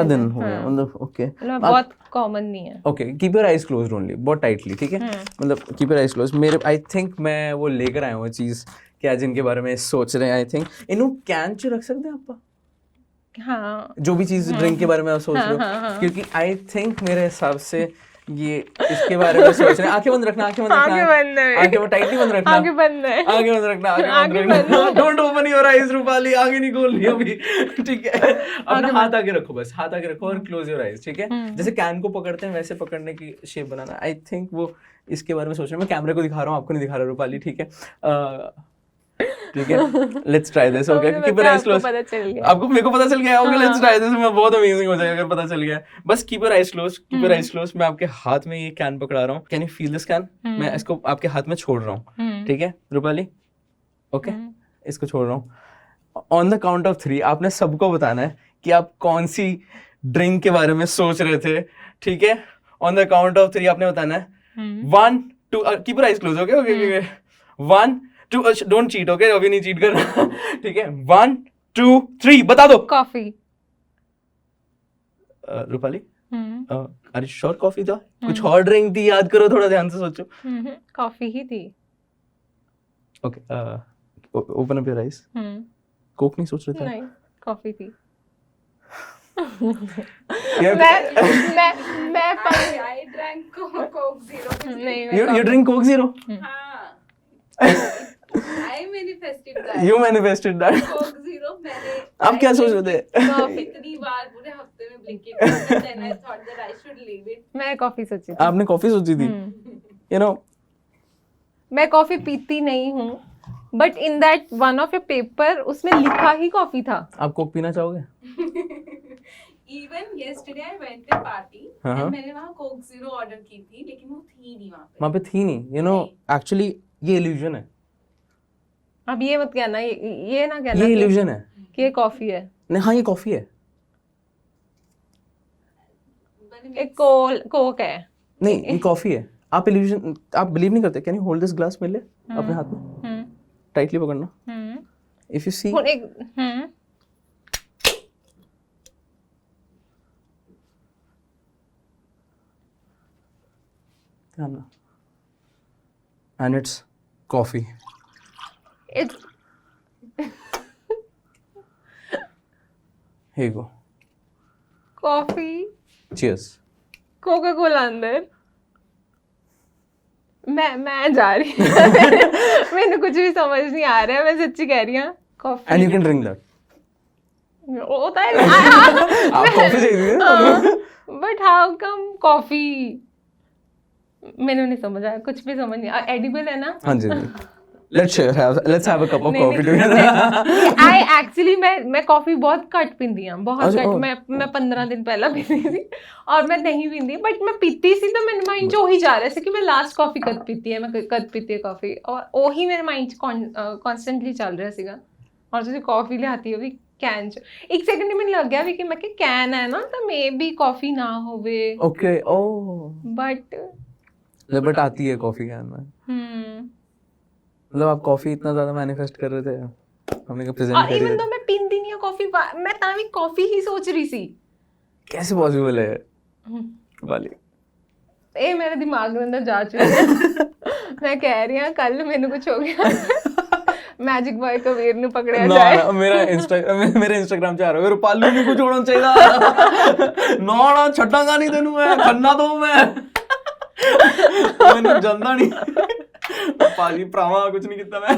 दिन हो गए मतलब ओके बहुत कॉमन नहीं है। Okay keep your eyes closed only बहुत टाइटली ठीक है मतलब कीप योर आइज क्लोज्ड मेरे आई थिंक मैं वो लेकर आया हूँ चीज़ क्या जिनके बारे में सोच रहे हैं आई थिंक इन्हों कैन च रख सकते हैं आप हाँ जो भी चीज़ ड्रिंक के बारे में आप सोच रहे हो क्योंकि आई थिंक मेरे हिसाब से ये इसके बारे में सोच रहे हैं आंखें बंद रखना आंखें वो टाइटली बंद रखना आंखें बंद रखना don't open your eyes Rupali आंखें नहीं खोलनी अभी ठीक है अपना हाथ आगे रखो बस हाथ आगे रखो और क्लोज योर आईज ठीक है जैसे कैन को पकड़ते हैं वैसे पकड़ने की शेप बनाना आई थिंक वो इसके बारे में सोच रहे हैं मैं कैमरे को दिखा रहा हूँ आपको नहीं दिखा रहा रूपाली ठीक है let's try this okay keep your eyes close आपको मेरे को पता चल गया ओके लेट्स ट्राई दिस मैं बहुत अमेजिंग हो जाएगा अगर पता चल गया बस कीप योर आईज क्लोज मैं आपके हाथ में ये कैन पकड़ा रहा हूँ can you feel this can मैं इसको आपके हाथ में छोड़ रहा हूँ ठीक है रूपाली ओके इसको छोड़ रहा हूँ ऑन द काउंट ऑफ 3 आपने सबको बताना है कि आप कौन सी ड्रिंक के बारे में सोच रहे थे ठीक है ऑन द काउंट ऑफ 3 आपने बताना है 1 2 keep your eyes close okay 1 2 don't cheat okay अभी नहीं चीट करना ठीक है 1 2 3 बता दो coffee Rupali are you sure coffee था कुछ और ड्रिंक थी याद करो थोड़ा ध्यान से सोचो कॉफी ही थी okay open up your eyes Coke नहीं सोच रहे थे नहीं कॉफी थी मैं I drank Coke Zero. नहीं you drink Coke Zero I I manifested that. You manifested that. Coke Zero मैंने आप क्या सोच रहे थे? इतनी बार पूरे हफ्ते में Blinkit किया, then I thought that I should leave it. मैं कॉफी सोची थी। आपने कॉफी सोची थी? You know, मैं कॉफी पीती नहीं हूँ, but in that one of your paper उसमें लिखा ही कॉफी था। आप कोक पीना चाहोगे? Even yesterday I went to party हाँ। and मैंने वहाँ Coke Zero order की थी, लेकिन वो थी नहीं वहाँ पे थी नहीं। You know, actually ये illusion है। अब ये मत कहना, ये ना कहना ये कि- illusion है। कि ये कॉफी है। नहीं, हाँ ये कॉफी है। एक कोक है। नहीं, ये कॉफी है। आप illusion, आप बिलीव नहीं करते। Can you hold this glass मेरे लिए अपने हाथ में? टाइटली पकड़ना। If you see, ध्यान ना। And it's coffee. It's Here you go. Coffee, Cheers. Coca Cola अंदर। मैं जा रही हूँ। मैंने कुछ भी समझ नहीं आ रहा है, मैं सच्ची कह रही हूँ। Coffee And you can drink that. होता है। आप कॉफी चाहिए? But how come coffee? मैंने नहीं समझा, कुछ भी समझ नहीं। एडिबल है ना? हाँ जी। Let's have a cup of coffee नहीं, together. आई एक्चुअली मैं कॉफी बहुत कट पीती हूँ, बहुत अच्छा, कट। ओह। मैं 15 दिन पहला पीती थी और मैं नहीं पीती, बट मैं पीती सी तो मेरे माइंड जो ही जा रहा है कि मैं लास्ट कॉफी कद पीती है, मैं कद पीती है कॉफी, और ਉਹੀ ਮੇਰੇ ਮਾਈਂਡ 'ਚ ਕਨਸਟੈਂਟਲੀ ਚੱਲ ਰਿਹਾ ਸੀਗਾ। ਔਰ ਤੁਸੀਂ ਕੌਫੀ ਲਿਆਤੀ ਹੋਵੇ ਕੈਨ 'ਚ, ਇੱਕ ਸੈਕਿੰਡ ਮੈਨੂੰ ਲੱਗਿਆ ਵੀ ਕਿ ਮੈਂ ਕਿ ਕੈਨ ਹੈ ਨਾ ਤਾਂ ਮੇ ਬੀ ਕੌਫੀ ਨਾ ਹੋਵੇ, Okay. Oh. बट बट आती है कॉफी कैन में। मतलब आप कॉफी इतना ज्यादा मैनिफेस्ट कर रहे थे, हमने कहा प्रेजेंट और कर इवन रहे तो मैं पीती नहीं हूँ कॉफी, मैं तावी कॉफी ही सोच रही सी। कैसे पॉसिबल है वाली? ਇਹ ਮੇਰੇ ਦਿਮਾਗ ਦੇ ਅੰਦਰ ਜਾ ਚੁੱਕੀ ਹੈ। ਮੈਂ ਕਹਿ ਰਹੀ ਹਾਂ ਕੱਲ ਮੈਨੂੰ ਕੁਝ ਹੋ ਗਿਆ, ਮੈਜਿਕ ਬॉय ਕਬੀਰ ਨੂੰ ਪਕੜਿਆ ਜਾਏ। ਨਾ ਮੇਰਾ ਇੰਸਟਾਗ੍ਰਾਮ ਚ ਆ ਰਿਹਾ ਰੁਪਾਲੂ ਨੂੰ ਕੁਝ ਹੋਣਾ ਚਾਹੀਦਾ। ਨਾ ਛੱਡਾਂਗਾ ਨਹੀਂ ਤੈਨੂੰ, ਮੈਂ ਖੰਨਾ ਤੋਂ ਮੈਂ ਮੈਨੂੰ ਜਾਂਦਾ ਨਹੀਂ ਪਾਜੀ ਭਰਾਵਾ, ਕੁਝ ਨਹੀਂ ਕੀਤਾ ਮੈਂ।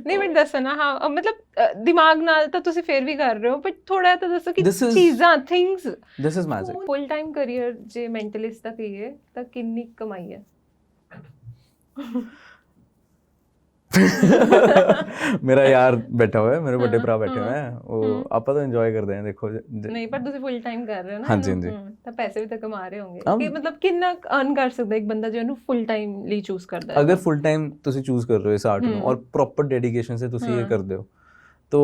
ਨਹੀਂ ਬਟ ਦੱਸੋ ਨਾ, ਹਾਂ ਮਤਲਬ ਦਿਮਾਗ ਨਾਲ ਤਾਂ ਤੁਸੀਂ ਫੇਰ ਵੀ ਕਰ ਰਹੇ ਹੋ, ਬਟ ਥੋੜਾ ਤਾਂ ਦੱਸੋ ਕਿ ਚੀਜ਼ਾਂ things. This is magic. Full time career ਜੇ ਮੈਂਟਲਿਸਟ ਦਾ ਕਹੀਏ ਤਾਂ ਕਿੰਨੀ ਕਮਾਈ ਹੈ? मेरा यार बैठा हुआ है, मेरे बड़े भरा बैठे हुए हैं, वो ਆਪਾਂ ਤਾਂ ਇੰਜੋਏ ਕਰਦੇ हैं। देखो ਨਹੀਂ ਪਰ ਤੁਸੀਂ ਫੁੱਲ ਟਾਈਮ ਕਰ ਰਹੇ ਹੋ ਨਾ। ਹਾਂਜੀ, ਹਾਂਜੀ। ਤਾਂ ਪੈਸੇ ਵੀ ਤਾਂ ਕਮਾ ਰਹੇ ਹੋਗੇ ਕਿ ਮਤਲਬ ਕਿੰਨਾ ਅਰਨ ਕਰ ਸਕਦਾ ਇੱਕ ਬੰਦਾ ਜਿਹਨੂੰ ਫੁੱਲ ਟਾਈਮ ਲਈ ਚੂਜ਼ ਕਰਦਾ ਹੈ? ਅਗਰ ਫੁੱਲ ਟਾਈਮ ਤੁਸੀਂ ਚੂਜ਼ ਕਰ ਰਹੇ ਹੋ ਇਸ ਆਰਟ ਨੂੰ और प्रॉपर डेडिकेशन से ਤੁਸੀਂ ਇਹ ਕਰਦੇ ਹੋ तो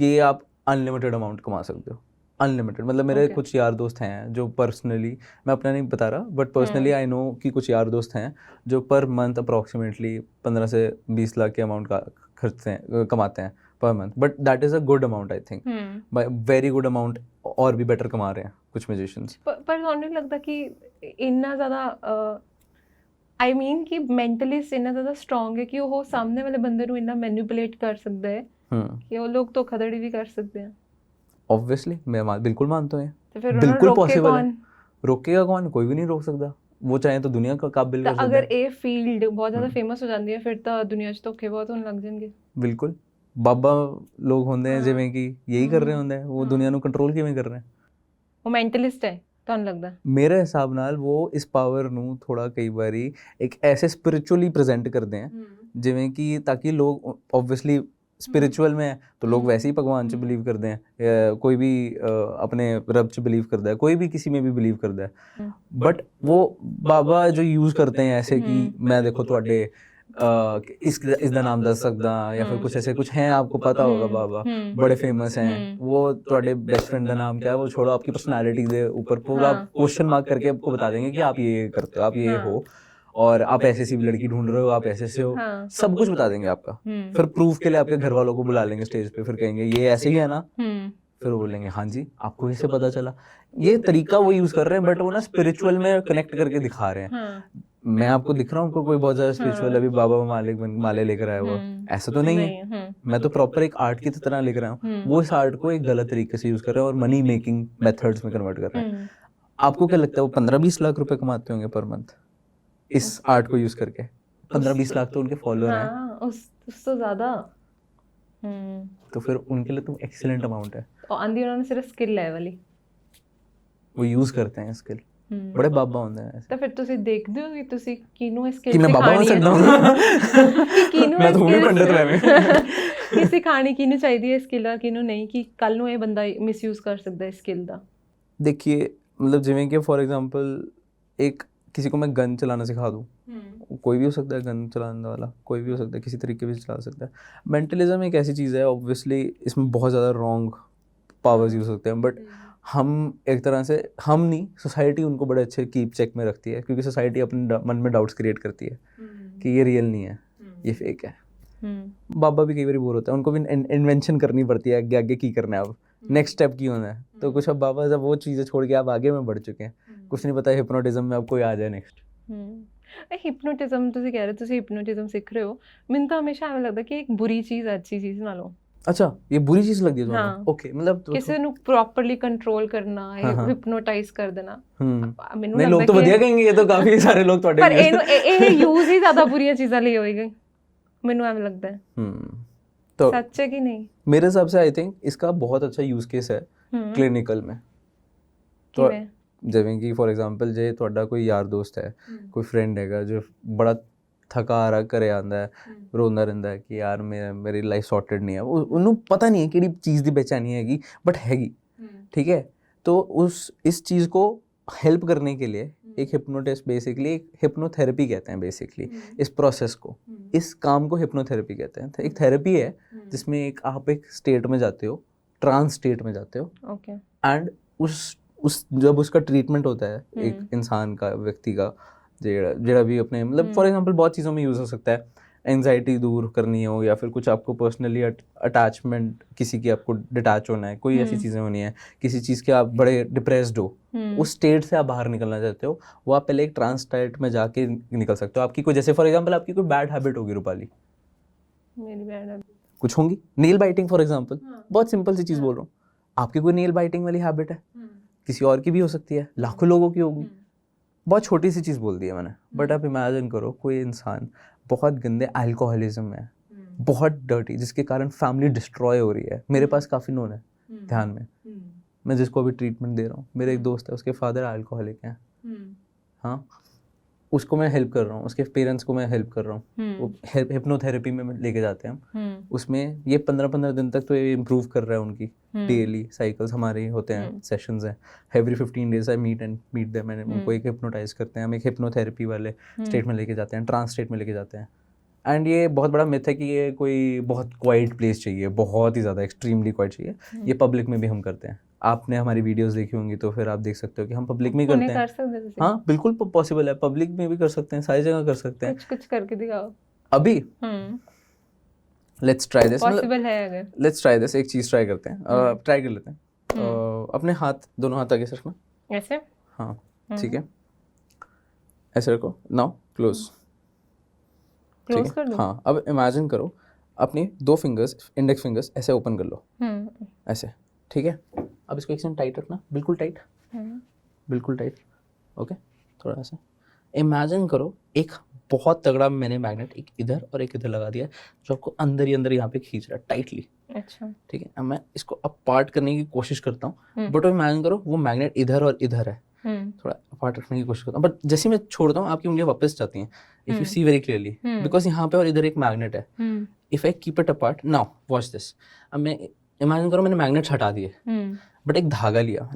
ये आप अनलिमिटेड अमाउंट कमा सकते हो। अनलिमिटेड मतलब मेरे कुछ यार दोस्त हैं जो पर्सनली, मैं अपना नहीं बता रहा बट पर्सनली आई नो कि कुछ यार दोस्त हैं जो पर मंथ अप्रॉक्सीमेटली 15 से 20 लाख के अमाउंट का खर्चते हैं, कमाते हैं per month. But that is a good amount I think, very good amount. और भी बेटर कमा रहे हैं कुछ म्यूजिशियंस। पर ਤੁਹਾਨੂੰ ਨਹੀਂ ਲੱਗਦਾ ਕਿ ਇੰਨਾ ਜ਼ਿਆਦਾ ਆਈ ਮੀਨ ਕਿ ਮੈਂਟਲਿਸਟ ਇੰਨਾ ਜ਼ਿਆਦਾ ਸਟਰੋਂਗ ਹੈ ਕਿ ਉਹ ਸਾਹਮਣੇ ਵਾਲੇ ਬੰਦੇ ਨੂੰ ਇੰਨਾ ਮੈਨੀਪੂਲੇਟ ਕਰ ਸਕਦਾ ਹੈ ਕਿ ਉਹ ਲੋਕ ਧੋਖਾਧੜੀ ਵੀ ਕਰ ਸਕਦੇ हैं? ऑब्वियसली मैं बिल्कुल मानता हूँ, तो फिर बिल्कुल पॉसिबल है। रोकेगा कौन? कोई भी नहीं रोक सकता। वो चाहे तो दुनिया का काबिल कर सकता है। अगर ये फील्ड बहुत ज़्यादा फेमस हो जाती है फिर तो दुनिया 'ਚ ਧੋਖੇ ਬਹੁਤ ਹੋਣ ਲੱਗ ਜਾਣਗੇ। ਬਿਲਕੁਲ ਬਾਬਾ ਲੋਕ ਹੁੰਦੇ ਆ ਜਿਵੇਂ ਕਿ ਯਹੀ ਕਰ ਰਹੇ ਹੁੰਦੇ ਆ, ਉਹ ਦੁਨੀਆ ਨੂੰ ਕੰਟਰੋਲ ਕਿਵੇਂ ਕਰ ਰਹੇ ਆ? ਉਹ ਮੈਂਟਲਿਸਟ ਹੈ ਤੁਹਾਨੂੰ ਲੱਗਦਾ? ਮੇਰੇ ਹਿਸਾਬ ਨਾਲ ਉਹ ਇਸ ਪਾਵਰ ਨੂੰ ਥੋੜਾ ਕਈ ਵਾਰੀ ਇੱਕ ਐਸੇ स्पिरिचुअली प्रेजेंट करते हैं ਜਿਵੇਂ ਕਿ ਤਾਂ ਕਿ ਲੋग ऑब्वियसली स्पिरिचुअल में है तो लोग वैसे ही भगवान च बिलीव करते हैं, कोई भी अपने रब च बिलीव करता है, कोई भी किसी में भी बिलीव करता है। बट वो बाबा जो यूज़ करते हैं ऐसे कि मैं देखो थोड़े इसका नाम दस सकदा या फिर कुछ ऐसे कुछ हैं, आपको पता होगा बाबा बड़े फेमस हैं, वो थोड़े बेस्ट फ्रेंड का नाम क्या है, वो छोड़ो, आपकी पर्सनैलिटी के ऊपर पूरा क्वेश्चन मार्क करके आपको बता देंगे कि आप ये करते हो, आप ये हो, और आप ऐसे सी लड़की ढूंढ रहे हो, आप ऐसे से हो, सब कुछ बता देंगे आपका। फिर प्रूफ के लिए आपके घर वालों को बुला लेंगे स्टेज पे, फिर कहेंगे ये ऐसे ही है ना, फिर वो बोलेंगे हाँ जी आपको कैसे पता चला। ये तरीका वो यूज कर रहे हैं बट वो ना स्पिरिचुअल में कनेक्ट करके दिखा रहे हैं। मैं आपको दिख रहा हूँ कोई बहुत ज्यादा स्पिरिचुअल, अभी बाबा माले लेकर आया हुआ, ऐसा तो नहीं है। मैं तो प्रॉपर एक आर्ट की तरह लेकर आया हूँ, वो इस आर्ट को एक गलत तरीके से यूज कर रहे हैं और मनी मेकिंग मेथड्स में कन्वर्ट कर रहे हैं। आपको क्या लगता है वो 15-20 लाख रुपए कमाते होंगे पर मंथ इस आर्ट को यूज करके? 15-20 लाख तो उनके फॉलोअर हैं। ਉਸ ਤੋਂ ਜ਼ਿਆਦਾ तो फिर उनके लिए तो एक्सीलेंट अमाउंट है, ਉਹ ਆਂਦੀ ਉਹਨਾਂ ਨੂੰ ਸਿਰਫ ਸਕਿੱਲ ਹੈ ਵਾਲੀ। वो यूज करते हैं स्किल, बड़े बाबा होते हैं ऐसे। ਤਾਂ ਫਿਰ ਤੁਸੀਂ ਦੇਖਦੇ ਹੋ ਕਿ ਤੁਸੀਂ ਕਿਹਨੂੰ ਇਹ कि ਸਕਿੱਲ मैं बाबा बन सकता हूँ ਕਿ ਕਿਹਨੂੰ मैं तो हूँ भी पंडित में ਕਿ ਸਿਖਾਣੀ ਕਿਹਨੂੰ ਚਾਹੀਦੀ ਹੈ ਸਕਿੱਲ ਆ ਕਿਹਨੂੰ ਨਹੀਂ, ਕਿ ਕੱਲ ਨੂੰ ਇਹ ਬੰਦਾ ਮਿਸਯੂਜ਼ ਕਰ ਸਕਦਾ ਹੈ ਸਕਿੱਲ ਦਾ। देखिए मतलब जिवें कि फॉर एग्जांपल एक किसी को मैं गन चलाना सिखा दूँ, कोई भी हो सकता है गन चलाने वाला, कोई भी हो सकता है, किसी तरीके से चला सकता है। मेंटलिज्म एक ऐसी चीज़ है, ऑब्वियसली इसमें बहुत ज़्यादा रॉन्ग पावर्स यूज़ होते हैं, बट हम एक तरह से, हम नहीं, सोसाइटी उनको बड़े अच्छे कीप चेक में रखती है, क्योंकि सोसाइटी अपने मन में डाउट्स क्रिएट करती है कि ये रियल नहीं है, ये फेक है। बाबा भी कई बार बोर होता है, उनको भी इन्वेंशन करनी पड़ती है आगे आगे की करना है, अब नेक्स्ट स्टेप की होना है। तो कुछ अब बाबा जब वो चीज़ें छोड़ के आप आगे में बढ़ चुके हैं, कुछ नहीं पता हिप्नोटिज्म में अब कोई आ जाए नेक्स्ट। ਹਿਪਨੋਟਿਜ਼ਮ ਤੁਸੀਂ ਕਹਿ ਰਹੇ ਤੁਸੀਂ ਹਿਪਨੋਟਿਜ਼ਮ ਸਿੱਖ ਰਹੇ ਹੋ, ਮੈਨੂੰ ਤਾਂ ਹਮੇਸ਼ਾ ਐਵੇਂ ਲੱਗਦਾ ਕਿ ਇੱਕ ਬੁਰੀ ਚੀਜ਼ ਹੈ ਅੱਛੀ ਚੀਜ਼ ਨਾਲੋਂ। अच्छा, ये बुरी चीज़ लग गई हाँ। तुम्हें? ओके, मतलब ਕਿਸੇ ਨੂੰ ਪ੍ਰੋਪਰਲੀ ਕੰਟਰੋਲ ਕਰਨਾ, ਹਿਪਨੋਟਾਈਜ਼ ਕਰ ਦੇਣਾ, ਮੈਨੂੰ नहीं, लोग तो बढ़िया कहेंगे, ये तो काफी सारे लोग ਪਰ ਇਹਨੂੰ ਇਹ ਯੂਜ਼ ਹੀ ਜ਼ਿਆਦਾ ਬੁਰੀਆਂ ਚੀਜ਼ਾਂ ਲਈ ਹੋਏਗਾ, ਮੈਨੂੰ ਐਵੇਂ ਲੱਗਦਾ ਹੈ। तो सच है कि नहीं? मेरे हिसाब से आई थिंक इसका बहुत अच्छा यूज केस है क्लिनिकल में। तो जिवें कि फॉर एग्जांपल जे ਤੁਹਾਡਾ ਕੋਈ ਯਾਰ ਦੋਸਤ ਹੈ, ਕੋਈ ਫਰੈਂਡ ਹੈਗਾ ਜੋ ਬੜਾ ਥਕਾ ਆ ਘਰੇ ਆਂਦਾ ਹੈ, ਰੋਂਦਾ ਰਹਿੰਦਾ ਹੈ ਕਿ ਯਾਰ ਮੇਰੀ ਲਾਈਫ ਸੌਰਟਡ ਨਹੀਂ ਹੈ, ਉਹਨੂੰ ਪਤਾ ਨਹੀਂ ਹੈ ਕਿਹੜੀ ਚੀਜ਼ ਦੀ ਬੇਚੈਨੀ ਹੈਗੀ, बट हैगी, ठीक है। तो इस चीज़ को हेल्प करने के लिए एक हिप्नोटिस्ट, बेसिकली एक हिप्नोथेरेपी कहते हैं बेसिकली इस प्रोसेस को, इस काम को हिप्नोथेरेपी कहते हैं। एक थेरेपी है जिसमें आप एक स्टेट में जाते हो, ट्रांस स्टेट में जाते हो, ओके, एंड उस जब उसका ट्रीटमेंट होता है एक इंसान का, व्यक्ति का, जेड़ा भी अपने मतलब फॉर एग्जांपल बहुत चीज़ों में यूज़ हो सकता है, एंजाइटी दूर करनी हो या फिर कुछ आपको पर्सनली अटैचमेंट, किसी की आपको डिटैच होना है, कोई ऐसी चीज़ें होनी है, किसी चीज़ के आप बड़े डिप्रेस्ड हो, उस स्टेट से आप बाहर निकलना चाहते हो, वो आप पहले एक ट्रांस स्टेट में जाके निकल सकते हो। आपकी कोई, जैसे फॉर एग्जांपल आपकी कोई बैड हैबिट होगी रूपाली, मेरी बैड हैबिट कुछ होंगी, नेल बाइटिंग फॉर एग्जांपल, बहुत सिंपल सी चीज़ बोल रहा हूँ, आपकी कोई नेल बाइटिंग वाली हैबिट है, किसी और की भी हो सकती है, लाखों लोगों की होगी, बहुत छोटी सी चीज़ बोल दी है मैंने, बट आप इमेजिन करो कोई इंसान बहुत गंदे अल्कोहलिज्म है, बहुत डर्टी, जिसके कारण फैमिली डिस्ट्रॉय हो रही है। मेरे पास काफ़ी नोन है ध्यान में, मैं जिसको अभी ट्रीटमेंट दे रहा हूँ, मेरे एक दोस्त है, उसके फादर अल्कोहलिक हैं, हाँ, उसको मैं हेल्प कर रहा हूँ, उसके पेरेंट्स को मैं हेल्प कर रहा हूँ, वो हिप्नोथेरेपी में लेके जाते हैं हम, उसमें ये 15-15 दिन तक तो ये इम्प्रूव कर रहा है उनकी डेली साइकिल्स हमारे होते हैं, सेशंस हैं, every 15 days I meet them, मैंने उनको एक हिप्नोटाइज करते हैं, हम एक हिप्नोथेरेपी वाले स्टेट में लेके जाते हैं, ट्रांस स्टेट में लेके जाते हैं। एंड ये बहुत बड़ा मिथ है कि ये कोई बहुत क्वाइट प्लेस चाहिए, बहुत ही ज़्यादा एक्सट्रीमली क्वाइट चाहिए, ये पब्लिक में भी हम करते हैं। आपने हमारी वीडियोस देखी होंगी तो फिर आप देख सकते हो कि हम पब्लिक में करते हैं। हाँ बिल्कुल पॉसिबल है, पब्लिक में भी कर सकते हैं, सारी जगह कर सकते हैं। कुछ करके दिखाओ अभी। लेट्स ट्राई दिस, पॉसिबल है अगर, लेट्स ट्राई दिस, एक चीज़ ट्राई करते हैं, ट्राई कर लेते हैं। अपने हाथ, दोनों हाथ आगे रखना, ऐसे, हाँ ठीक है, ऐसे रखो, नाउ क्लोज कर दो। हाँ, अब इमेजिन करो अपनी 2 फिंगर्स, इंडेक्स फिंगर्स ऐसे ओपन कर लो, ऐसे, ठीक है। अब इसको एक सेकंड टाइट रखना, बिल्कुल टाइट, बिल्कुल टाइट, ओके। थोड़ा सा इमेजिन करो एक बहुत तगड़ा मैंने मैग्नेट एक इधर और एक इधर लगा दिया है, जो आपको अंदर ही अंदर यहाँ पे खींच रहा है टाइटली, अच्छा, ठीक है। अब मैं इसको अपार्ट करने की कोशिश करता हूँ, बट इमेजिन करो वो मैग्नेट इधर और इधर है, थोड़ा अपार्ट रखने की कोशिश करता हूँ, बट जैसे मैं छोड़ता हूँ आपकी उंगलियां वापस जाती हैं, if you see very clearly, because यहाँ पे और इधर एक मैग्नेट है, if I keep it apart, now watch this. अब मैं इमेजिन करो मैंने मैग्नेट्स हटा दिए, बट एक धागा लिया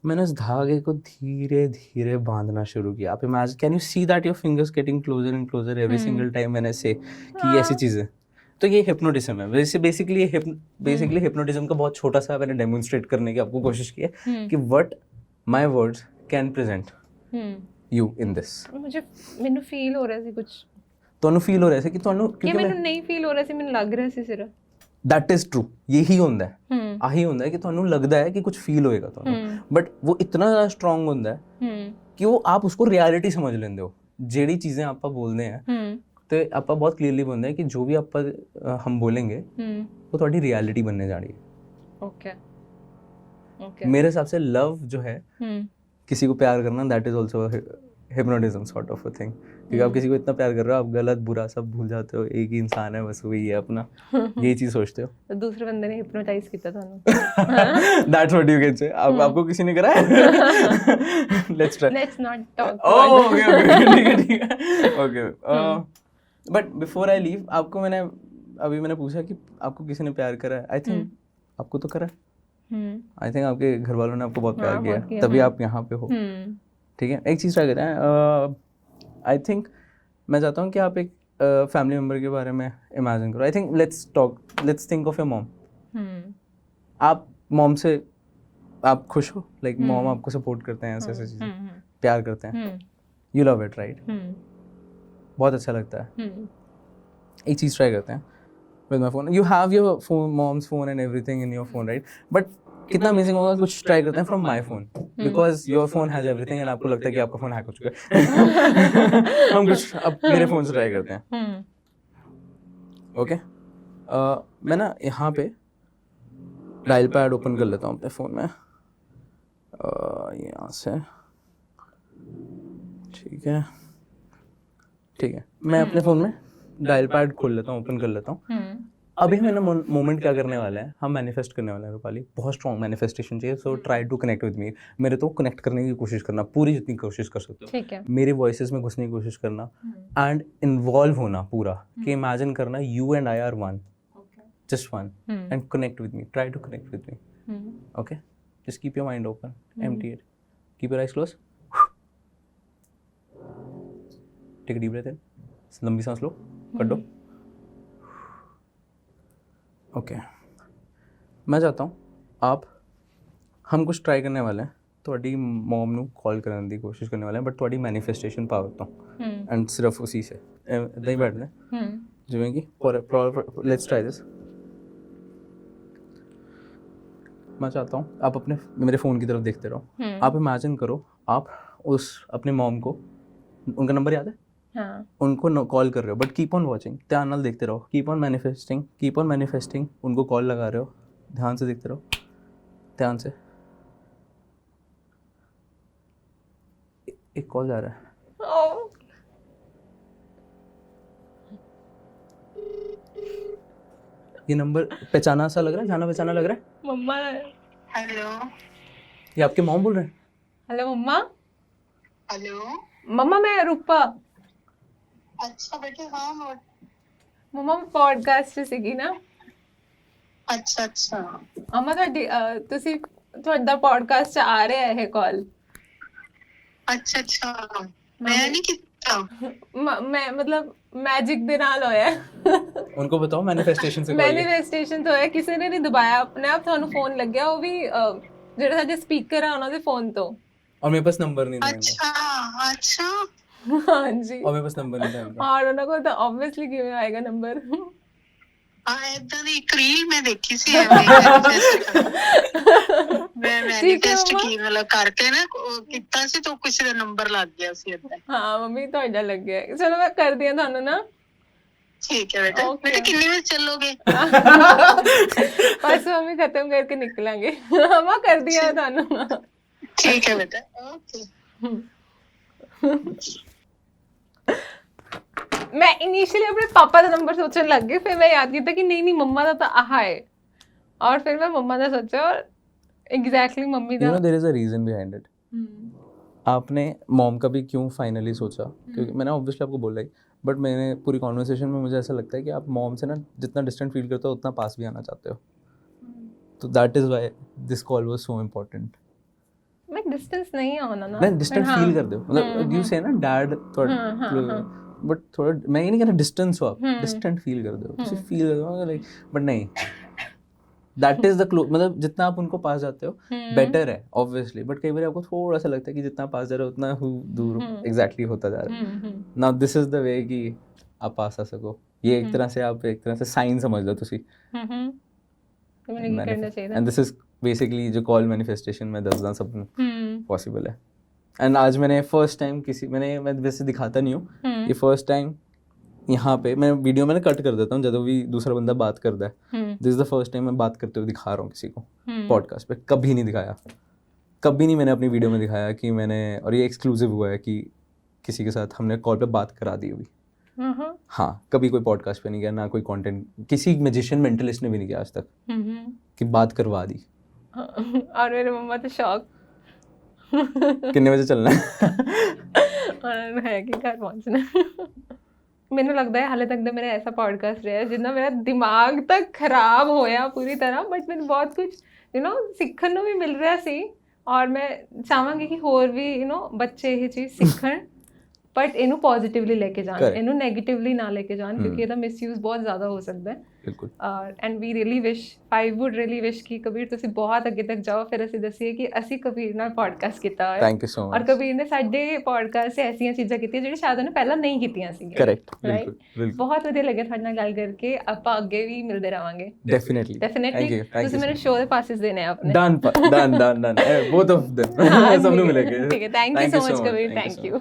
मैंने उस धागे को धीरे धीरे बांधना शुरू किया। आप imagine, can you see that your fingers getting closer and closer every single time मैंने से कि ऐसी चीज़ें। तो ये हिप्नोटिज्म है, वैसे बेसिकली हिप्नोटिज्म का बहुत छोटा सा मैंने डेमोन्स्ट्रेट करने की आपको कोशिश की है कि what my words can present you in this. मुझे मैंने फील हो रहा ਸੀ ਕੁਝ, ਤੁਹਾਨੂੰ ਫੀਲ ਹੋ ਰਿਹਾ ਸੀ ਕਿ ਤੁਹਾਨੂੰ, ਕਿ ਮੈਨੂੰ ਨਹੀਂ ਫੀਲ ਹੋ ਰਿਹਾ ਸੀ, ਮੈਨੂੰ ਲੱਗ ਰਿਹਾ ਸੀ ਸਿਰਫ। दैट इज ट्रू, यही होंदा है, आही होंदा है कि ਤੁਹਾਨੂੰ लगदा है कि कुछ फील होएगा ਤੁਹਾਨੂੰ, बट वो इतना ज़्यादा स्ट्रॉन्ग होंदा है कि वो आप उसको रियलिटी समझ लेंदे हो। ਜਿਹੜੀ चीज़ें आप बोलते हैं तो आप बहुत क्लियरली बोलते हैं कि जो भी आप हम बोलेंगे वो थोड़ी रियलिटी बनने जा रही है। ओके, मेरे हिसाब से लव जो है, किसी को प्यार करना, that is also hypnotism sort of a thing, क्योंकि आप किसी को इतना प्यार कर रहे हो, आप गलत बुरा सब भूल जाते हो, एक ही इंसान है बस, वही है अपना, यही चीज़ सोचते हो. तो दूसरे बंदे ने हिप्नोटाइज किया था That's what you can say. आपको किसी ने करा है? Let's try. Let's not talk. Oh, okay, ठीक है. Okay. But before I leave, अभी मैंने पूछा कि आपको किसी ने प्यार करा है. I think आपको तो करा है. I think आपके घर वालों ने आपको बहुत प्यार किया है, तभी आप यहाँ पे हो. ठीक है, एक चीज़ ट्राई करते हैं. I think मैं चाहता हूँ कि आप एक फैमिली मेम्बर के बारे में इमेजिन करो. I think let's think of your mom. आप मॉम से आप खुश हो? लाइक मॉम आपको सपोर्ट करते हैं, ऐसे चीज़ें प्यार करते हैं. You love it, right? बहुत अच्छा लगता है. एक चीज़ ट्राई करते हैं with my phone. You have your phone, mom's phone and everything in your phone, right? But कितना अमेजिंग होगा कुछ ट्राई करते हैं from my phone, because your phone has everything and आपको लगता है कि आपका फोन हैक हो चुका है. हम कुछ अब मेरे फोन से ट्राई करते हैं. ओके, मैं ना यहाँ पे डायल पैड ओपन कर लेता हूँ अपने फ़ोन में, यहाँ से. ठीक है, मैं अपने फ़ोन में डायल पैड खोल लेता हूँ, ओपन कर लेता हूँ. अभी मैंने मोमेंट क्या करने वाला है, हम मैनिफेस्ट करने वाले हैं रूपाली. बहुत स्ट्रॉन्ग मैनिफेस्टेशन चाहिए, so try to connect with me. मेरे तो कनेक्ट करने की कोशिश करना, पूरी जितनी कोशिश कर सकते हो. ठीक है. मेरे वॉइसेस में घुसने की कोशिश करना एंड इन्वॉल्व होना पूरा, कि इमेजिन करना you and I R one, just one, and connect with me. Try to connect with me. Okay, just keep your mind open, empty it, keep your eyes closed. Take a deep breath in, लंबी सांस लो, कर दो. ओके, मैं चाहता हूँ हम कुछ ट्राई करने वाले हैं. ਤੁਹਾਡੀ ਮਮ ਨੂੰ ਕਾਲ ਕਰਨ ਦੀ ਕੋਸ਼ਿਸ਼ ਕਰਨੇ ਵਾਲੇ ਹਾਂ, ਬਟ ਤੁਹਾਡੀ ਮੈਨੀਫੈਸਟੇਸ਼ਨ ਪਾਵਰ ਤੋਂ, ਐਂਡ ਸਿਰਫ ਉसी से ਇੱਦਾਂ ਹੀ ਬੈਠਦੇ ਹਾਂ, ਜਿਵੇਂ ਕਿ ਲੈਟਸ ट्राई दिस. मैं चाहता हूँ आप मेरे फ़ोन की तरफ देखते रहो. आप इमेजिन करो आप उस अपने मॉम को, उनका नंबर याद है? हाँ. उनको कॉल कर रहे हो, बट कीप ऑन वॉचिंग, ध्यान नाल देखते रहो. Keep on manifesting. उनको कॉल लगा रहे हो, ध्यान से देखते रहो, ध्यान से. एक कॉल जा रहा है. ये नंबर पहचाना सा लग रहा है, जाना पहचाना लग रहा है. मम्मा. हेलो. ये आपके मॉम बोल रहे हैं? हेलो मम्मा. हेलो मम्मा, मैं रूपा. अच्छा बेटे, हाँ. मम्मा मैं पॉडकास्ट ਸੀਗੀ ਨਾ. अच्छा. ਮਮਾ ਤੁਹਾਡਾ ਪੋਡਕਾਸਟ ਆ ਰਿਹਾ ਹੈ ਕਾਲ. अच्छा. मैं नहीं किया. मैं मतलब मैजिक ਦੇ ਨਾਲ ਹੋਇਆ. उनको बताओ मैनिफेस्टेशन से. मैनिफेस्टेशन तो है, ਕਿਸੇ ਨੇ ਨਹੀਂ ਦਬਾਇਆ, ਆਪਣੇ ਆਪ ਤੁਹਾਨੂੰ ਫੋਨ ਲੱਗਿਆ, ਉਹ ਵੀ ਜਿਹੜੇ ਸਾਡੇ ਸਪੀਕਰ ਆ ਉਹਨਾਂ ਦੇ ਫੋਨ ਤੋਂ. और मेरे पास नंबर नहीं था. अच्छा. हाँ जी. और मेरे पास नंबर नहीं था. और ਉਹਨਾਂ ਕੋਲ ਤਾਂ ਆਬਵੀਅਸਲੀ ਕਿਵੇਂ ਆਏਗਾ ਨੰਬਰ. ਇਦਾਂ ਦੀ ਇੱਕ ਰੀਲ ਮੈਂ ਦੇਖੀ ਸੀ, ਮੈਂ ਮੈਨੀਫੈਸਟ ਕੀ ਮਤਲਬ ਕਰਕੇ ਨਾ ਕੀਤਾ ਸੀ, ਤਾਂ ਕਿਸੇ ਦਾ ਨੰਬਰ ਲੱਗ ਗਿਆ ਸੀ ਏਦਾਂ. ਹਾਂ ਮੰਮੀ, ਤੁਹਾਡਾ ਲੱਗਿਆ. ਚਲੋ ਮੈਂ ਕਰਦੀ ਹਾਂ ਤੁਹਾਨੂੰ ਨਾ. ਠੀਕ ਹੈ ਬੇਟਾ. ਬੇਟਾ ਕਿੰਨੇ ਵਜੇ ਚੱਲੋਗੇ? ਬਸ ਮੰਮੀ ਖਤਮ ਕਰਕੇ ਨਿਕਲਾਂਗੇ. ਮਮਾ ਕਰਦੀ ਹਾਂ ਤੁਹਾਨੂੰ. ਠੀਕ ਹੈ ਬੇਟਾ. ਓਕੇ. मैं इनिशियली अपने पापा का नंबर सोचने लग गई, फिर मैं याद किया कि नहीं मम्मा का तो आहा है, और फिर मैं मम्मा का सोचा, और एग्जैक्टली मम्मी का. There is a reason behind it. आपने मॉम का भी क्यों फाइनली सोचा? क्योंकि मैंने ऑब्वियसली आपको बोला ही, बट मैंने पूरी कॉन्वर्सेशन में मुझे ऐसा लगता है कि आप मॉम से ना जितना डिस्टेंट फील करते हो उतना पास भी आना चाहते हो. तो that is why this call was so important. मैं डिस्टेंस नहीं आना ना, मैं डिस्टेंट फील कर दो, मतलब यू से ना डैड थोड़ा, बट थोड़ा मैं ये नहीं कह रहा डिस्टेंस हो, आप डिस्टेंट फील कर दो, सिर्फ फील कर दो, लाइक. बट नहीं, दैट इज द मतलब जितना आप उनको पास जाते हो बेटर है ऑब्वियसली, बट कई बार आपको थोड़ा सा लगता है कि जितना पास जा रहे हो उतना दूर एग्जैक्टली होता जा रहा है. Now this is the way कि आप पास आ सको. ये एक तरह से साइन समझ लो तुसी. एंड दिस इज बेसिकली जो कॉल मैनिफेस्टेशन में दसदा सब पॉसिबल है. एंड आज मैंने फर्स्ट टाइम मैं वैसे दिखाता नहीं हूँ, ये फर्स्ट टाइम यहाँ पे मैं वीडियो में कट कर देता हूँ जब भी दूसरा बंदा बात करता है. This is the first time मैं बात करते हुए दिखा रहा हूँ किसी को पॉडकास्ट पे. कभी नहीं दिखाया, कभी नहीं मैंने अपनी वीडियो में दिखाया कि मैंने, और ये एक्सक्लूसिव हुआ है कि किसी के साथ हमने कॉल पे बात करा दी होगी? हाँ, कभी कोई पॉडकास्ट पे नहीं गया, ना कोई कंटेंट, किसी मैजिशियन मेंटलिस्ट ने भी नहीं किया आज तक कि बात करवा दी। और मेरे मम्मा तो शॉक कितने बजे चलना है? और है कि घर पहुंचना। ਮੈਨੂੰ ਲੱਗਦਾ ਹੈ ਹਾਲੇ ਤੱਕ ਦਾ ਮੇਰਾ ਐਸਾ ਪੋਡਕਾਸਟ ਰਿਹਾ ਜਿੰਨਾ ਮੇਰਾ ਦਿਮਾਗ ਤੱਕ ਖਰਾਬ ਹੋਇਆ ਪੂਰੀ ਤਰ੍ਹਾਂ, ਬਟ ਮੈਨੂੰ ਬਹੁਤ ਕੁਝ ਸਿੱਖਣ ਨੂੰ ਵੀ ਮਿਲ ਰਿਹਾ ਸੀ, ਔਰ ਮੈਂ ਚਾਹਾਂਗੀ ਕਿ ਹੋਰ ਵੀ ਬੱਚੇ ਇਹ ਚੀਜ਼ ਸਿੱਖਣ, ਬਟ ਇਹਨੂੰ ਪੋਜ਼ਿਟਿਵਲੀ ਲੈ ਕੇ ਜਾਣ, ਇਹਨੂੰ ਨੈਗੇਟਿਵਲੀ ਨਾ ਲੈ ਕੇ ਜਾਣ, ਕਿਉਂਕਿ ਇਹਦਾ ਮਿਸਯੂਜ਼ ਬਹੁਤ ਜ਼ਿਆਦਾ ਹੋ ਸਕਦਾ ਹੈ। ਬਿਲਕੁਲ। And we really wish, I would really wish ਕਿ ਕਬੀਰ ਤੁਸੀਂ ਬਹੁਤ ਅੱਗੇ ਤੱਕ ਜਾਓ, ਫਿਰ ਅਸੀਂ ਦੱਸੀਏ ਕਿ ਅਸੀਂ ਕਬੀਰ ਨਾਲ ਪੋਡਕਾਸਟ ਕੀਤਾ ਹੋਇਆ। Thank you so much. ਔਰ ਕਬੀਰ ਨੇ ਸਾਡੇ ਪੋਡਕਾਸਟ 'ਚ ਐਸੀਆਂ ਚੀਜ਼ਾਂ ਕੀਤੀਆਂ ਜਿਹੜੀਆਂ ਸ਼ਾਇਦ ਉਹਨੇ ਪਹਿਲਾਂ ਨਹੀਂ ਕੀਤੀਆਂ ਸੀਗੀਆਂ। ਕਰੈਕਟ, ਬਿਲਕੁਲ। ਬਹੁਤ ਵਧੀਆ ਲੱਗਿਆ ਤੁਹਾਡੇ ਨਾਲ ਗੱਲ ਕਰਕੇ, ਆਪਾਂ ਅੱਗੇ ਵੀ ਮਿਲਦੇ ਰਹਾਂਗੇ। ਡੈਫੀਨਿਟਲੀ ਤੁਸੀਂ ਮੇਰੇ ਸ਼ੋਅ ਦੇ ਪਾਸਿਸ ਦੇਣੇ ਆ ਆਪਣੇ। Done, both of them। ਸਭ ਨੂੰ ਮਿਲੇਗੇ। ਠੀਕ ਹੈ, thank you so much Kabir, thank you.